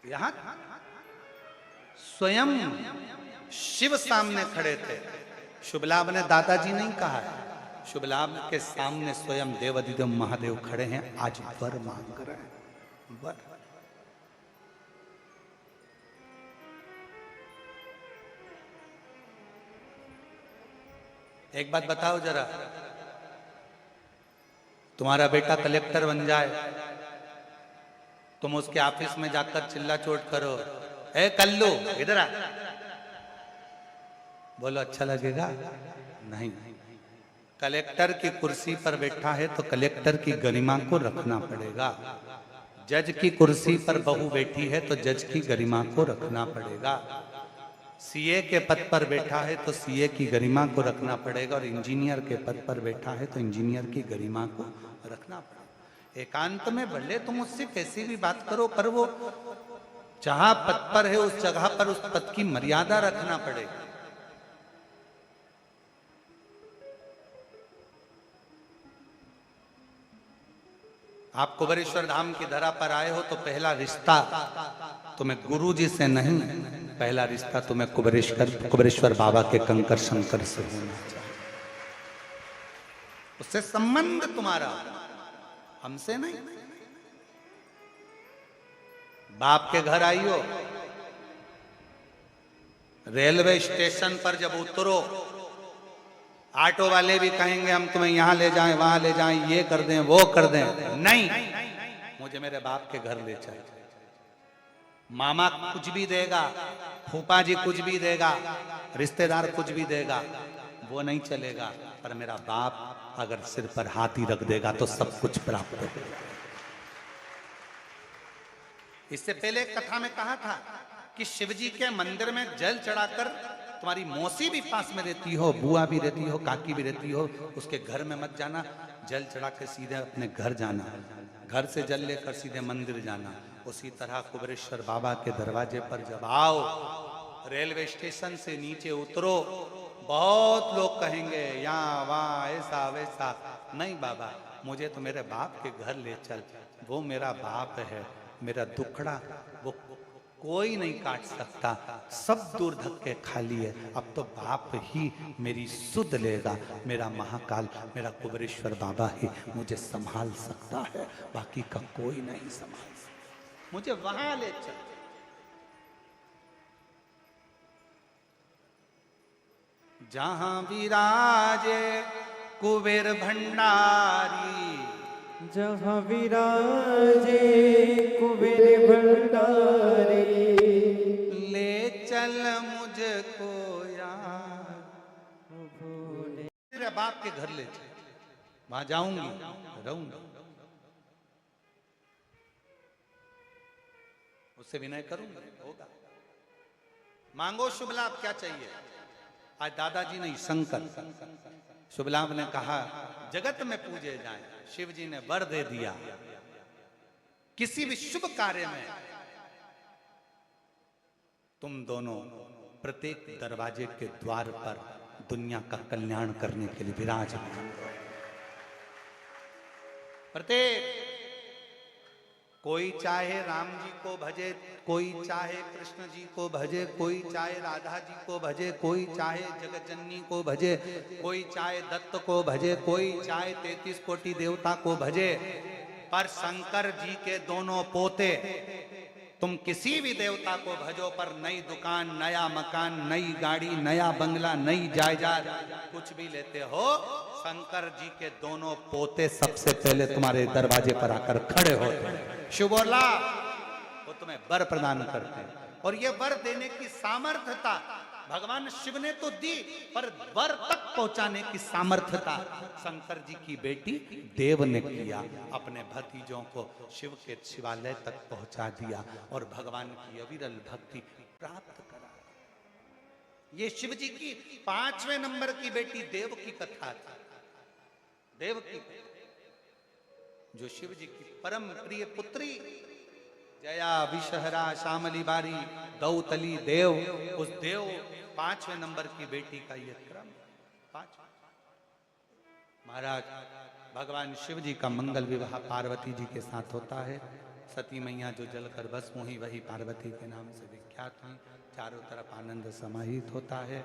यहां स्वयं शिव सामने खड़े थे। शुभ लाभ ने दादाजी नहीं कहा है, शुभ लाभ के सामने स्वयं देवाधिदेव महादेव खड़े हैं। आज वर मांग रहे हैं, वर। एक बात बताओ जरा, तुम्हारा बेटा कलेक्टर बन जाए, तुम उसके ऑफिस में जाकर चिल्ला चोट करो, ए कल्लू इधर आ, बोलो अच्छा लगेगा? नहीं। कलेक्टर की कुर्सी पर बैठा है तो कलेक्टर की गरिमा को रखना पड़ेगा। जज की कुर्सी पर बहू बैठी है तो जज की गरिमा को रखना पड़ेगा। सीए के पद पर बैठा है तो सीए की गरिमा को रखना पड़ेगा, और इंजीनियर के पद पर बैठा है तो इंजीनियर की गरिमा को रखना पड़ेगा। एकांत में भले तुम उससे कैसी भी बात करो, पर वो जहां पद पर है उस जगह पर उस पद की मर्यादा रखना पड़ेगा। आप कुबेरेश्वर धाम की धरा पर आए हो तो पहला रिश्ता तुम्हें गुरु जी से नहीं, पहला रिश्ता तुम्हें कुबेरेश्वर बाबा के कंकर शंकर से होना चाहिए। उससे संबंध तुम्हारा, हमसे नहीं। बाप के घर आई हो, रेलवे स्टेशन पर जब उतरो ऑटो वाले भी कहेंगे हम तुम्हें यहाँ ले जाएं, वहां ले जाएं, ये कर दें, वो कर दें, नहीं, मुझे मेरे बाप के घर ले चल। मामा कुछ भी देगा, फूफा जी कुछ भी देगा, रिश्तेदार कुछ भी देगा, वो नहीं चलेगा, पर मेरा बाप अगर सिर पर हाथी रख देगा तो सब कुछ प्राप्त होगा। इससे पहले एक कथा में कहा था कि शिवजी के मंदिर में जल चढ़ाकर, तुम्हारी मौसी भी पास में रहती हो, बुआ भी रहती हो, काकी भी रहती हो, उसके घर में मत जाना, जल चढ़ा के सीधे अपने घर जाना, घर से जल लेकर सीधे मंदिर जाना। उसी तरह कुबेरेश्वर बाबा के दरवाजे पर जब आओ, रेलवे स्टेशन से नीचे उतरो, बहुत लोग कहेंगे यहाँ वहाँ ऐसा वैसा, नहीं बाबा मुझे तो मेरे बाप के घर ले चल, वो मेरा बाप है, मेरा दुखड़ा वो कोई नहीं काट सकता, सब दूर धक्के खाली है, अब तो बाप ही मेरी सुध लेगा, मेरा महाकाल, मेरा कुबेरेश्वर बाबा ही मुझे संभाल सकता है, बाकी का कोई नहीं संभाल सकता, मुझे वहां ले चल। जहां विराजे कुबेर भंडारी, जहाँ विराजे कुबेर भंडारी, ले चल मुझको यार तेरे बाप के घर ले चल, वहां जाऊंगी, रहूंगी, उससे विनय करूंगा, होगा। मांगो शुभ लाभ, क्या चाहिए? आज दादाजी नहीं, शंकर शुभ लाभ ने कहा जगत में पूजे जाए, शिव जी ने वर दे दिया, किसी भी शुभ कार्य में तुम दोनों प्रत्येक दरवाजे के द्वार पर दुनिया का कल्याण करने के लिए विराजमान। प्रत्येक, कोई चाहे राम जी को भजे, कोई चाहे कृष्ण जी को भजे, कोई चाहे राधा जी को भजे, कोई चाहे जगतजननी को भजे, कोई चाहे दत्त को भजे, कोई चाहे 33 कोटि देवता को भजे, पर शंकर जी के दोनों पोते, तुम किसी भी देवता को भजो, पर नई दुकान, नया मकान, नई गाड़ी, नया बंगला, नई जायदाद कुछ भी लेते हो, शंकर जी के दोनों पोते सबसे पहले तुम्हारे दरवाजे पर आकर खड़े होते हैं, शुभ और लाभ, वो तुम्हें वर प्रदान करते हैं। और ये वर देने की सामर्थ्यता भगवान शिव ने तो दी, पर वर तक पहुंचाने की सामर्थ्यता शंकर जी की बेटी देव ने किया, अपने भतीजों को शिव के शिवालय तक पहुंचा दिया और भगवान की अविरल भक्ति प्राप्त करा। ये शिव जी की 5वें नंबर की बेटी देव की कथा थी, देव की, जो शिव जी की परम प्रिय पुत्री जया विषहरा श्यामली बारी दौतली देव, उस देव 5वें नंबर की बेटी का यह क्रम। 5 महाराज भगवान शिव जी का मंगल विवाह पार्वती जी के साथ होता है। सती मैया जो जलकर भस्म हुई वही पार्वती के नाम से विख्यात हुई, चारों तरफ आनंद समाहित होता है।